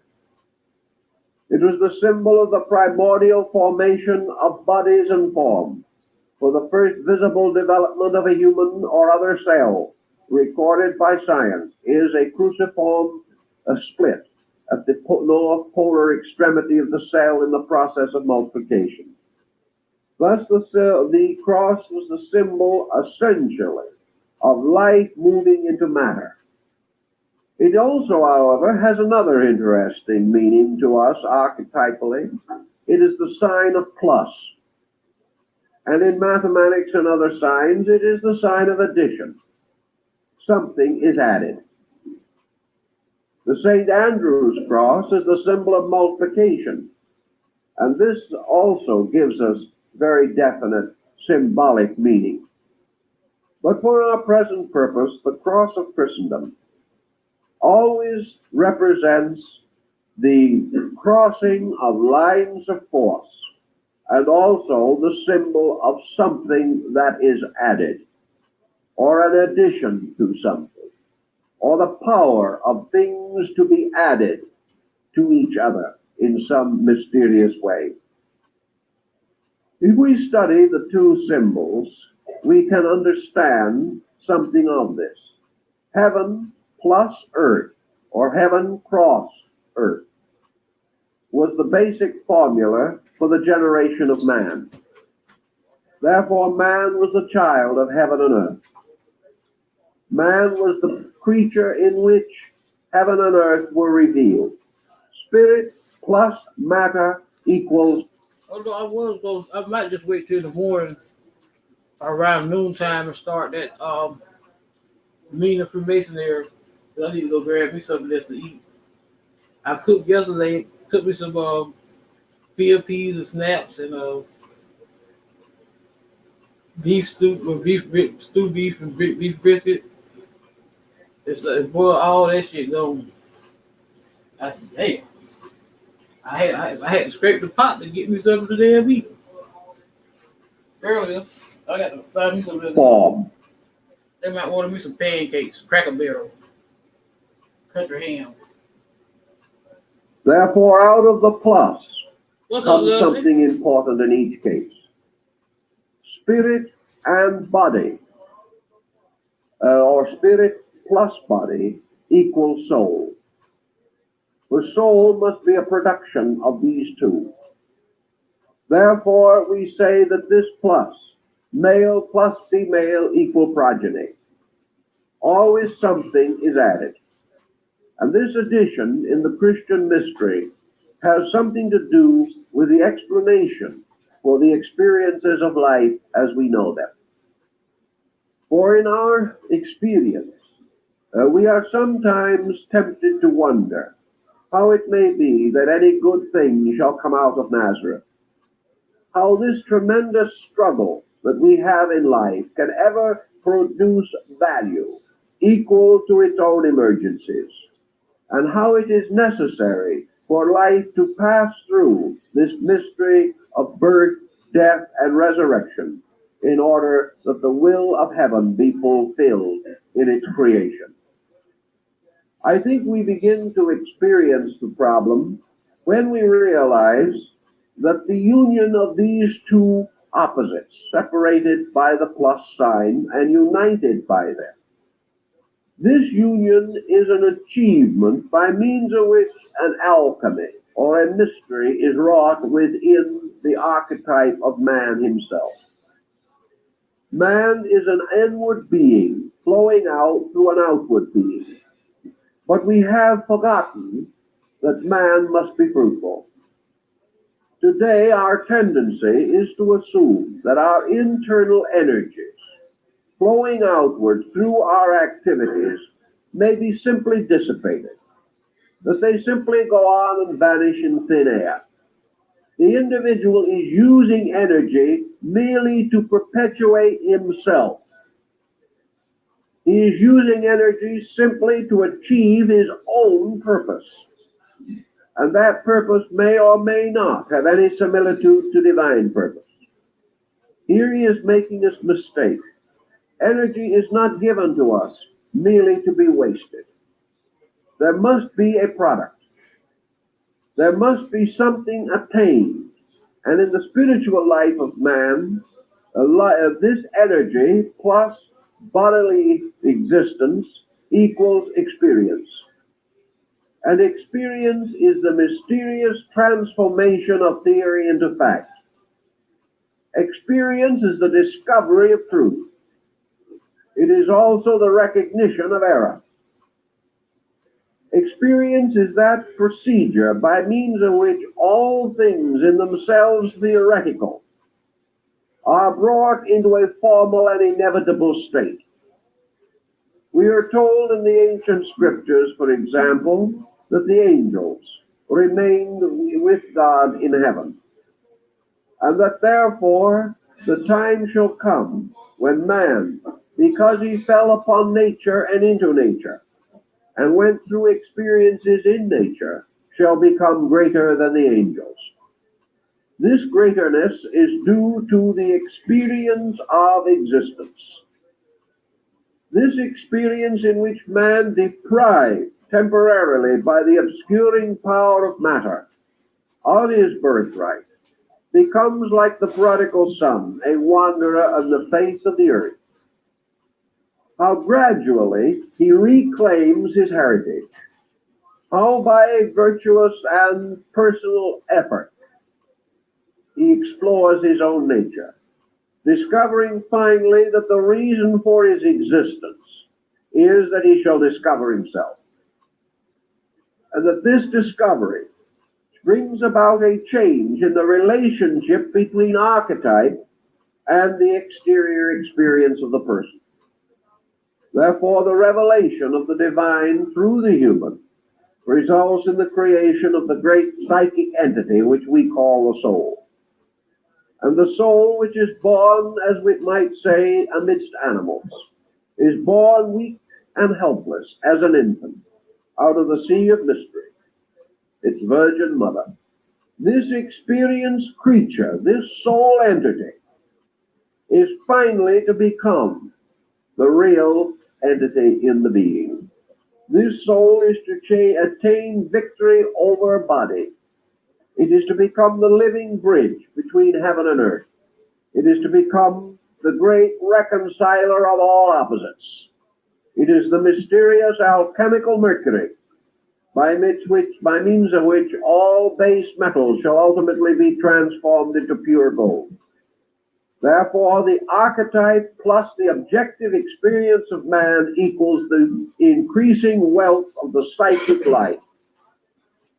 It was the symbol of the primordial formation of bodies and form, for the first visible development of a human or other cell, recorded by science, is a cruciform split at the north polar extremity of the cell in the process of multiplication. Thus, the cross was the symbol, essentially, of life moving into matter. It also, however, has another interesting meaning to us archetypally. It is the sign of plus. And in mathematics and other signs, it is the sign of addition. Something is added. The St. Andrew's cross is the symbol of multiplication. And this also gives us very definite symbolic meaning. But for our present purpose, the cross of Christendom always represents the crossing of lines of force, and also the symbol of something that is added, or an addition to something, or the power of things to be added to each other in some mysterious way. If we study the two symbols, we can understand something of this. Heaven plus earth, or heaven cross earth, was the basic formula for the generation of man. Therefore, man was the child of heaven and earth. Man was the creature in which heaven and earth were revealed. Spirit plus matter equals. Although I might just wait till the morning around noontime and start that mean information there. I need to go grab me something else to eat. I cooked yesterday. Cooked me some field peas and snaps and beef stew, or stew beef and beef brisket. It's boil all that shit going. I said, damn. I had to scrape the pot to get me some of the damn meat. Earlier, I got to find me some of the Form. They might order me some pancakes, Cracker Barrel, country ham. Therefore, out of the plus What's up, comes Lucy? something important in each case. Spirit and body, or spirit plus body, equals soul. For soul must be a production of these two. Therefore, we say that this plus, male plus female equal progeny. Always something is added. And this addition in the Christian mystery has something to do with the explanation for the experiences of life as we know them. For in our experience, we are sometimes tempted to wonder how it may be that any good thing shall come out of Nazareth. How this tremendous struggle that we have in life can ever produce value equal to its own emergencies, and how it is necessary for life to pass through this mystery of birth, death, and resurrection in order that the will of heaven be fulfilled in its creation. I think we begin to experience the problem when we realize that the union of these two opposites, separated by the plus sign and united by them, this union is an achievement by means of which an alchemy or a mystery is wrought within the archetype of man himself. Man is an inward being flowing out through an outward being. But we have forgotten that man must be fruitful. Today, our tendency is to assume that our internal energies flowing outward through our activities may be simply dissipated, that they simply go on and vanish in thin air. The individual is using energy merely to perpetuate himself. He is using energy simply to achieve his own purpose. And that purpose may or may not have any similitude to divine purpose. Here he is making this mistake. Energy is not given to us merely to be wasted. There must be a product. There must be something attained. And in the spiritual life of man, this energy plus bodily existence equals experience. And experience is the mysterious transformation of theory into fact. Experience is the discovery of truth. It is also the recognition of error. Experience is that procedure by means of which all things in themselves theoretical are brought into a formal and inevitable state. We are told in the ancient scriptures, for example, that the angels remained with God in heaven, and that therefore the time shall come when man, because he fell upon nature and into nature, and went through experiences in nature, shall become greater than the angels. This greaterness is due to the experience of existence. This experience in which man, deprived temporarily by the obscuring power of matter of his birthright, becomes like the prodigal son, a wanderer on the face of the earth. How gradually he reclaims his heritage. How by a virtuous and personal effort he explores his own nature, discovering finally that the reason for his existence is that he shall discover himself. And that this discovery brings about a change in the relationship between archetype and the exterior experience of the person. Therefore, the revelation of the divine through the human results in the creation of the great psychic entity which we call the soul. And the soul, which is born, as we might say, amidst animals, is born weak and helpless as an infant out of the sea of mystery, its virgin mother. This experienced creature, this soul entity, is finally to become the real entity in the being. This soul is to attain victory over body. It is to become the living bridge between heaven and earth. It is to become the great reconciler of all opposites. It is the mysterious alchemical mercury by means of which all base metals shall ultimately be transformed into pure gold. Therefore, the archetype plus the objective experience of man equals the increasing wealth of the psychic life.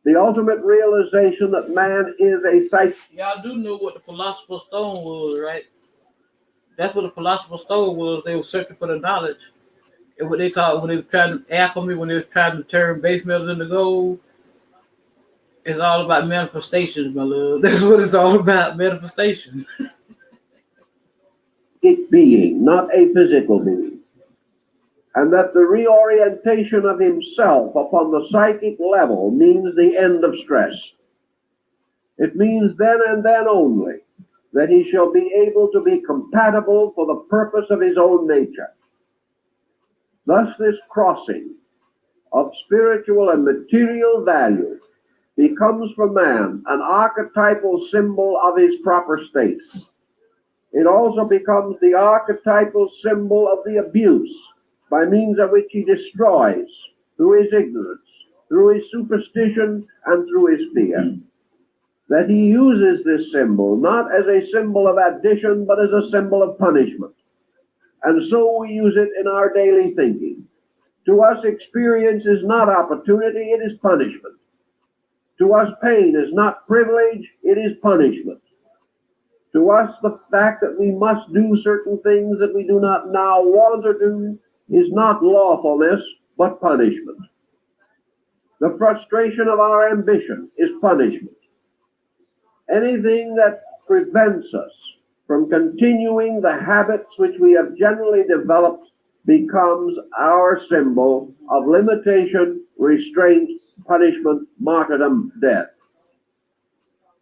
The ultimate realization that man is a psychic. Y'all do know what the philosopher's stone was, right? That's what the philosopher's stone was. They were searching for the knowledge. And what they call when they were trying to alchemy, when they were trying to turn base metals into gold, it's all about manifestations, my love. That's what it's all about, manifestation. Being, not a physical being. And that the reorientation of himself upon the psychic level means the end of stress. It means then and then only that he shall be able to be compatible for the purpose of his own nature. Thus this crossing of spiritual and material value becomes for man an archetypal symbol of his proper state. It also becomes the archetypal symbol of the abuse by means of which he destroys through his ignorance, through his superstition, and through his fear. That he uses this symbol not as a symbol of addition, but as a symbol of punishment. And so we use it in our daily thinking. To us, experience is not opportunity, it is punishment. To us, pain is not privilege, it is punishment. To us, the fact that we must do certain things that we do not now want to do is not lawfulness, but punishment. The frustration of our ambition is punishment. Anything that prevents us from continuing the habits which we have generally developed becomes our symbol of limitation, restraint, punishment, martyrdom, death.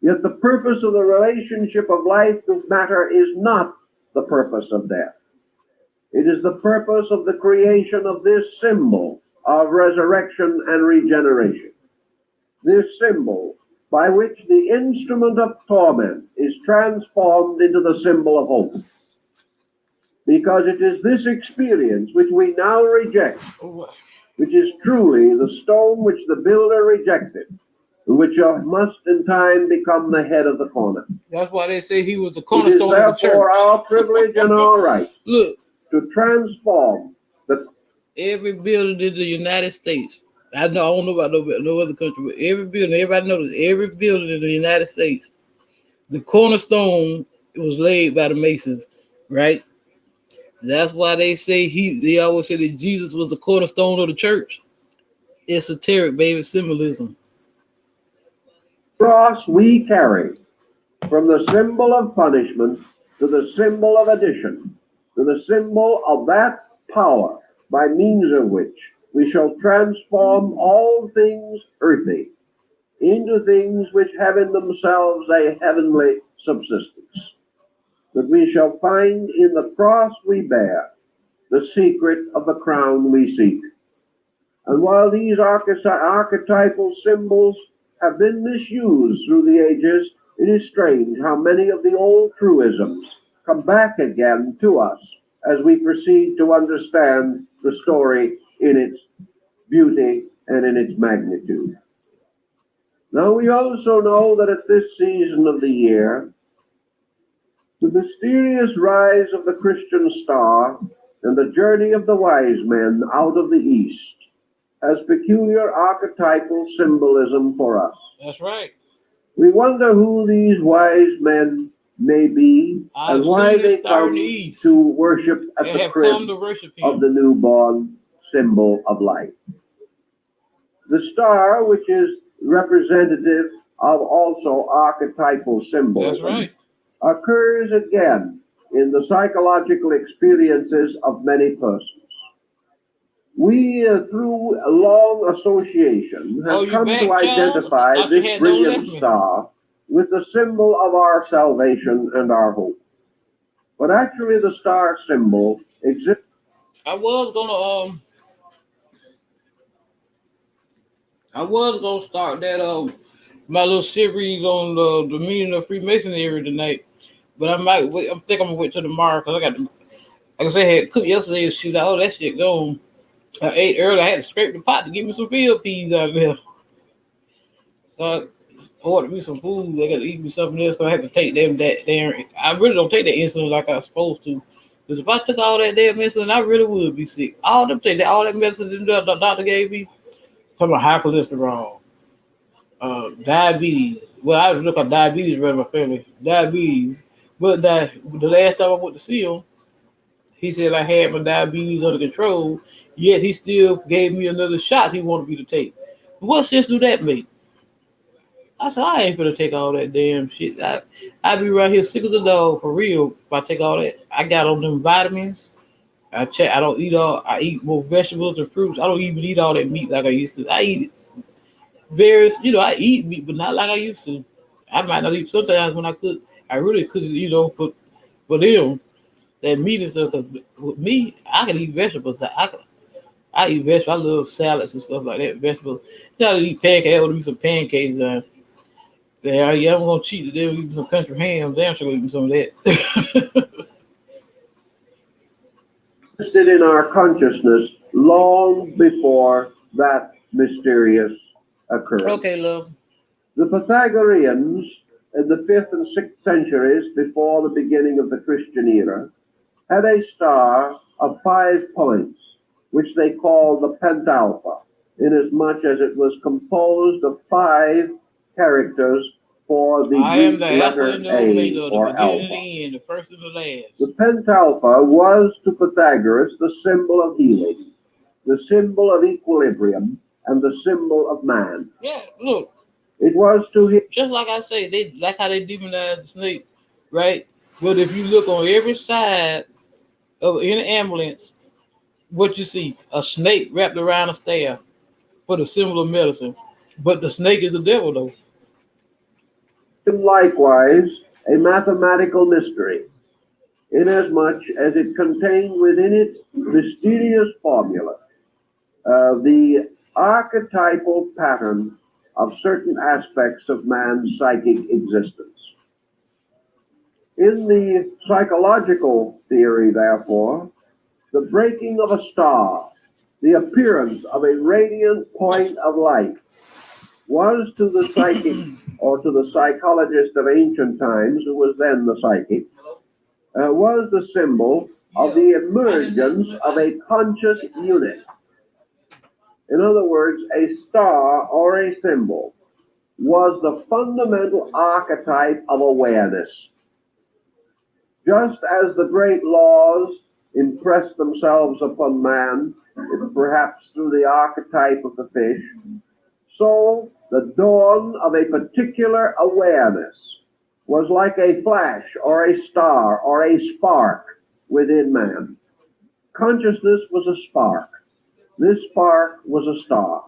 Yet the purpose of the relationship of life with matter is not the purpose of death. It is the purpose of the creation of this symbol of resurrection and regeneration. This symbol by which the instrument of torment is transformed into the symbol of hope. Because it is this experience which we now reject, which is truly the stone which the builder rejected, which must in time become the head of the corner. That's why they say he was the cornerstone of the church. It is therefore our privilege and our right Look, to transform every building in the United States. I don't know about no other country, but every building, everybody knows every building in the United States, the cornerstone was laid by the Masons, right? That's why they say they always say that Jesus was the cornerstone of the church. Esoteric, baby, symbolism. Cross we carry from the symbol of punishment to the symbol of addition, to the symbol of that power by means of which we shall transform all things earthy into things which have in themselves a heavenly subsistence. That we shall find in the cross we bear the secret of the crown we seek. And while these archetypal symbols have been misused through the ages, it is strange how many of the old truisms come back again to us as we proceed to understand the story in its beauty and in its magnitude. Now we also know that at this season of the year, the mysterious rise of the Christian star and the journey of the wise men out of the east has peculiar archetypal symbolism for us. That's right. We wonder who these wise men may be and why they come to worship at the crib of the newborn symbol of life. The star, which is representative of also archetypal symbolism, that's right, occurs again in the psychological experiences of many persons. We, through a long association, have come to identify this brilliant star with the symbol of our salvation and our hope. But actually the star symbol exists. I was gonna start that my little series on the meaning of Freemasonry tonight, but I might wait. I think I'm gonna wait till tomorrow because I got to. Like I said, I had cooked yesterday and shoot all that shit gone. I ate early. I had to scrape the pot to give me some field peas out there. So I ordered me some food. I got to eat me something else. So I had to take them that damn. I really don't take that insulin like I was supposed to. Because if I took all that damn insulin, I really would be sick. All that medicine the doctor gave me, talking about high cholesterol, diabetes. Well, I look at diabetes around my family. Diabetes. But the last time I went to see him, he said I had my diabetes under control, yet he still gave me another shot he wanted me to take. What sense do that make? I said, I ain't gonna take all that damn shit. I be right here sick as a dog for real if I take all that. I got on them vitamins. I don't eat all I eat more vegetables and fruits. I don't even eat all that meat like I used to. I eat various I eat meat, but not like I used to. I might not eat sometimes when I cook. I really cook for them that meat and stuff. 'Cause with me, I can eat vegetables. I eat vegetables. I love salads and stuff like that. Vegetables. I eat pancakes. I want to eat some pancakes. Yeah, I'm gonna cheat today. We eat some country ham. Damn sure we eat some of that. Existed in our consciousness long before that mysterious occurrence. Okay, love. The Pythagoreans in the 5th and 6th centuries before the beginning of the Christian era had a star of 5 points, which they called the pentalpha, inasmuch as it was composed of 5 characters for the I am Greek the Alpha letter and the A Omega, the or beginning and alpha. the end, the first and the last. The pentalpha was to Pythagoras the symbol of healing, the symbol of equilibrium, and the symbol of man. Yeah, look, It was to him. just like I say, they like how they demonize the snake, right? But if you look on every side of any ambulance, what you see? A snake wrapped around a staff for the symbol of medicine. But the snake is the devil, though. Likewise a mathematical mystery, inasmuch as it contained within its mysterious formula the archetypal pattern of certain aspects of man's psychic existence. In the psychological theory, therefore, the breaking of a star, the appearance of a radiant point of light, was to the psychic or to the psychologist of ancient times, who was then the psychic, was the symbol of the emergence of a conscious unit. In other words, a star or a symbol was the fundamental archetype of awareness. Just as the great laws impress themselves upon man, perhaps through the archetype of the fish, so the dawn of a particular awareness was like a flash or a star or a spark within man. Consciousness was a spark. This spark was a star.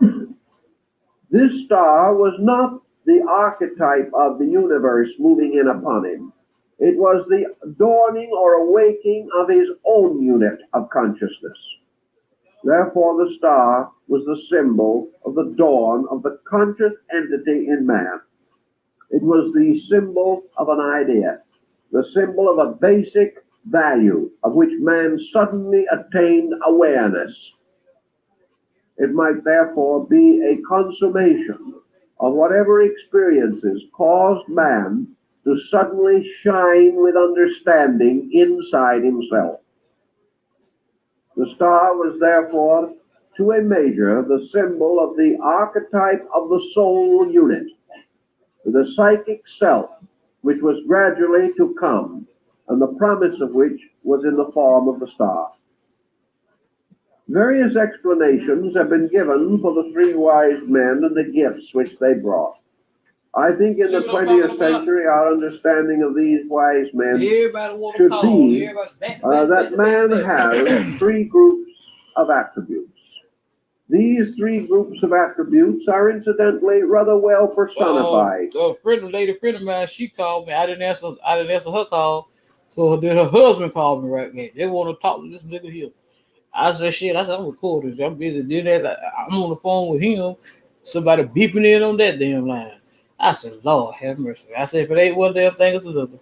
This star was not the archetype of the universe moving in upon him. It was the dawning or awakening of his own unit of consciousness. Therefore, the star was the symbol of the dawn of the conscious entity in man. It was the symbol of an idea, the symbol of a basic value of which man suddenly attained awareness. It might therefore be a consummation of whatever experiences caused man to suddenly shine with understanding inside himself. The star was therefore, to a measure, the symbol of the archetype of the soul unit, the psychic self, which was gradually to come, and the promise of which was in the form of the star. Various explanations have been given for the 3 wise men and the gifts which they brought. I think in the 20th century, our understanding of these wise men should be that man has 3 groups of attributes. These 3 groups of attributes are incidentally rather well personified. A lady friend of mine, she called me. I didn't answer her call, so then her husband called me right now. They want to talk to this nigga here. I said, shit, I'm recording. I'm busy. Then I'm on the phone with him. Somebody beeping in on that damn line. I said, Lord have mercy. I said, if it ain't one damn thing, it's another.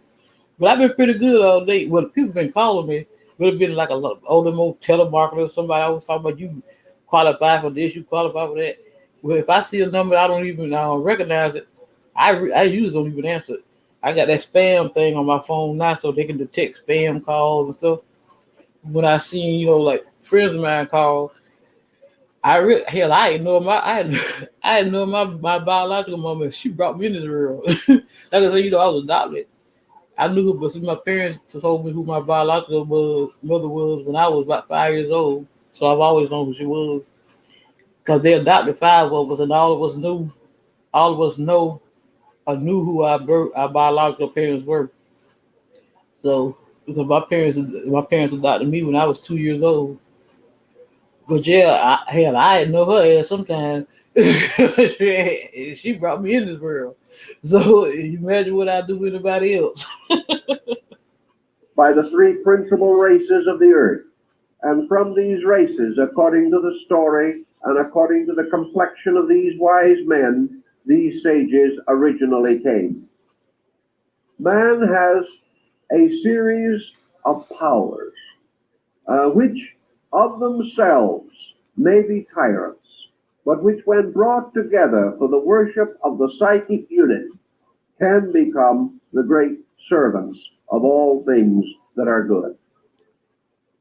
But I've been pretty good all day. Well, people been calling me. But it's been like a lot of older, more telemarketers. Somebody always talking about you qualify for this, you qualify for that. Well, if I see a number I don't recognize it, I usually don't even answer it. I got that spam thing on my phone now, so they can detect spam calls and stuff. When I see, like friends of mine call, I didn't know I didn't know my biological mama. She brought me in this world. Like I said, I was adopted. I knew, but see, my parents told me who my biological mother was when I was about 5 years old. So I've always known who she was because they adopted five of us, and all of us knew, all of us know, or knew who our biological parents were. So because my parents adopted me when I was 2 years old. But yeah, I didn't know her ass sometimes. She brought me in this world. So you imagine what I do with anybody else. by the three principal races of the earth. And from these races, according to the story and according to the complexion of these wise men, these sages originally came. Man has a series of powers, which of themselves may be tyrants, but which when brought together for the worship of the psychic unit can become the great servants of all things that are good.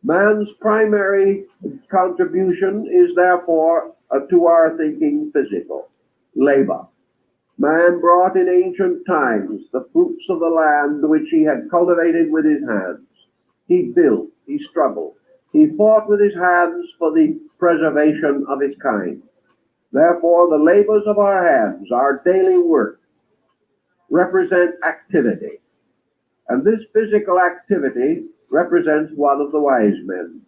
Man's primary contribution is therefore to our thinking physical, labor. Man brought in ancient times the fruits of the land which he had cultivated with his hands. He built, he struggled, he fought with his hands for the preservation of his kind. Therefore, the labors of our hands, our daily work, represent activity. And this physical activity represents one of the wise men.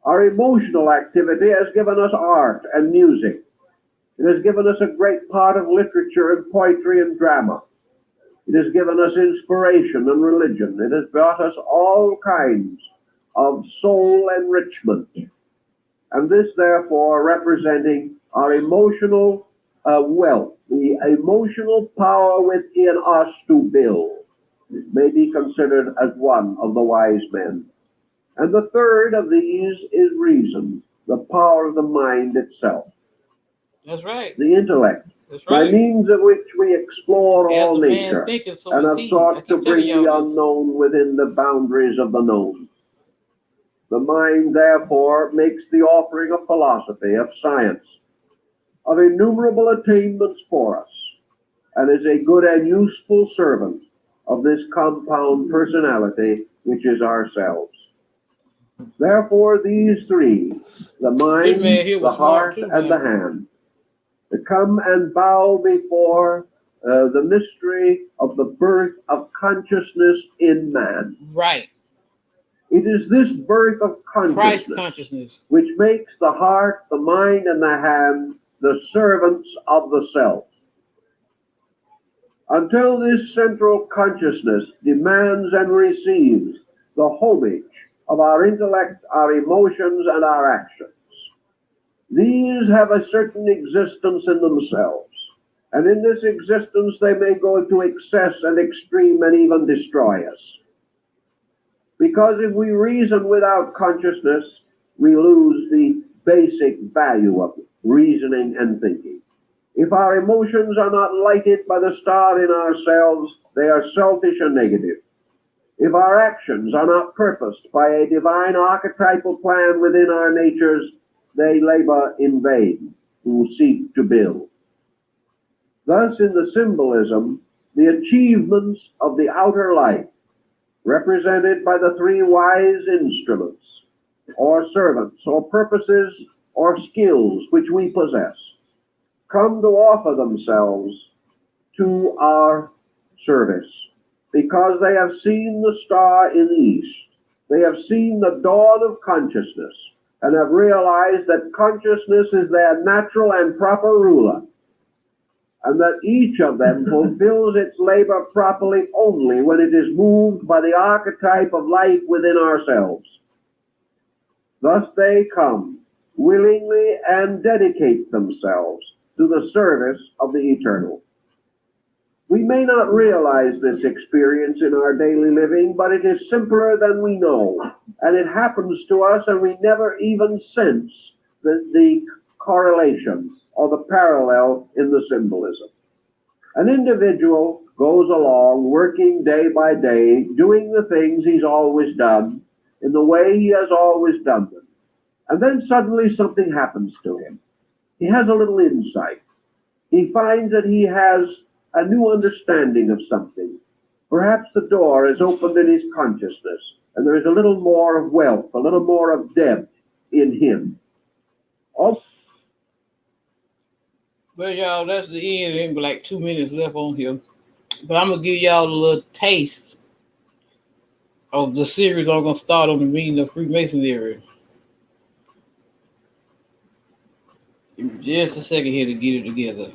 Our emotional activity has given us art and music. It has given us a great part of literature and poetry and drama. It has given us inspiration and religion. It has brought us all kinds of soul enrichment. And this, therefore, representing our emotional wealth, the emotional power within us to build, may be considered as one of the wise men. And the third of these is reason, the power of the mind itself. That's right. The intellect, That's by right. means of which we explore As all a man nature thinketh, so and is have he. I sought keep to bring telling the y'all this. unknown within the boundaries of the known. The mind, therefore, makes the offering of philosophy, of science, of innumerable attainments for us, and is a good and useful servant of this compound personality which is ourselves. Therefore, these three, the mind, man here the was smart heart, too, and the man. hand, to come and bow before the mystery of the birth of consciousness in man. Right. It is this birth of Christ consciousness consciousness. which makes the heart, the mind, and the hand the servants of the self. Until this central consciousness demands and receives the homage of our intellect, our emotions, and our actions. These have a certain existence in themselves, and in this existence they may go to excess and extreme and even destroy us. Because if we reason without consciousness, we lose the basic value of reasoning and thinking. If our emotions are not lighted by the star in ourselves, they are selfish and negative. If our actions are not purposed by a divine archetypal plan within our natures, they labor in vain who seek to build. Thus, in the symbolism, the achievements of the outer life, represented by the three wise instruments, or servants, or purposes, or skills which we possess, come to offer themselves to our service, because they have seen the star in the east. They have seen the dawn of consciousness, and have realized that consciousness is their natural and proper ruler, and that each of them fulfills its labor properly only when it is moved by the archetype of life within ourselves. Thus they come willingly and dedicate themselves to the service of the eternal. We may not realize this experience in our daily living, but it is simpler than we know, and it happens to us and we never even sense the correlation or the parallel in the symbolism. An individual goes along working day by day, doing the things he's always done in the way he has always done them. And then suddenly something happens to him. He has a little insight. He finds that he has a new understanding of something. Perhaps the door is opened in his consciousness, and there is a little more of wealth, a little more of depth in him. Also, well, y'all, that's the end. There's like 2 minutes left on here. But I'm going to give y'all a little taste of the series I'm going to start on the meaning of Freemasonry. Just a second here to get it together.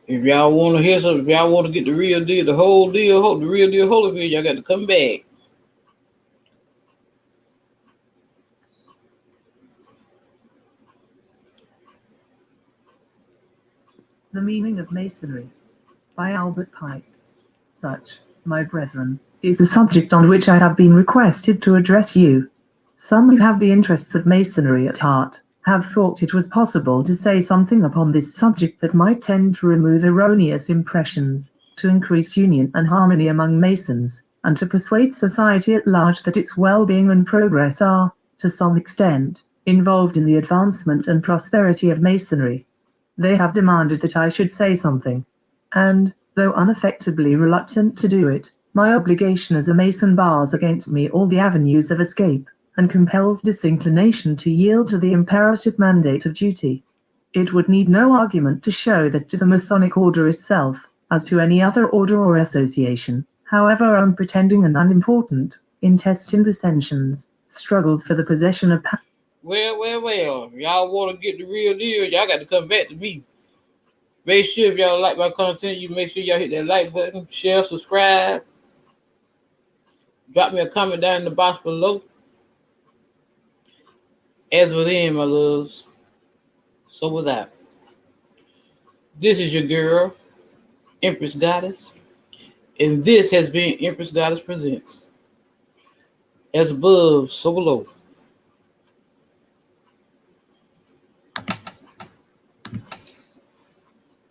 If y'all want to hear something, if y'all want to get the real deal, the whole deal, the real deal Holyfield, y'all got to come back. The Meaning of Masonry by Albert Pike. Such, my brethren, is the subject on which I have been requested to address you. Some who have the interests of Masonry at heart have thought it was possible to say something upon this subject that might tend to remove erroneous impressions, to increase union and harmony among Masons, and to persuade society at large that its well-being and progress are, to some extent, involved in the advancement and prosperity of Masonry. They have demanded that I should say something. And, though unaffectedly reluctant to do it, my obligation as a Mason bars against me all the avenues of escape, and compels disinclination to yield to the imperative mandate of duty. It would need no argument to show that to the Masonic order itself, as to any other order or association, however unpretending and unimportant, intestine dissensions, struggles for the possession of power. Well, if y'all want to get the real deal, y'all got to come back to me. Make sure if y'all like my content, you make sure y'all hit that like button, share, subscribe. Drop me a comment down in the box below. As within, my loves, so without. This is your girl, Empress Goddess, and this has been Empress Goddess Presents. As above, so below.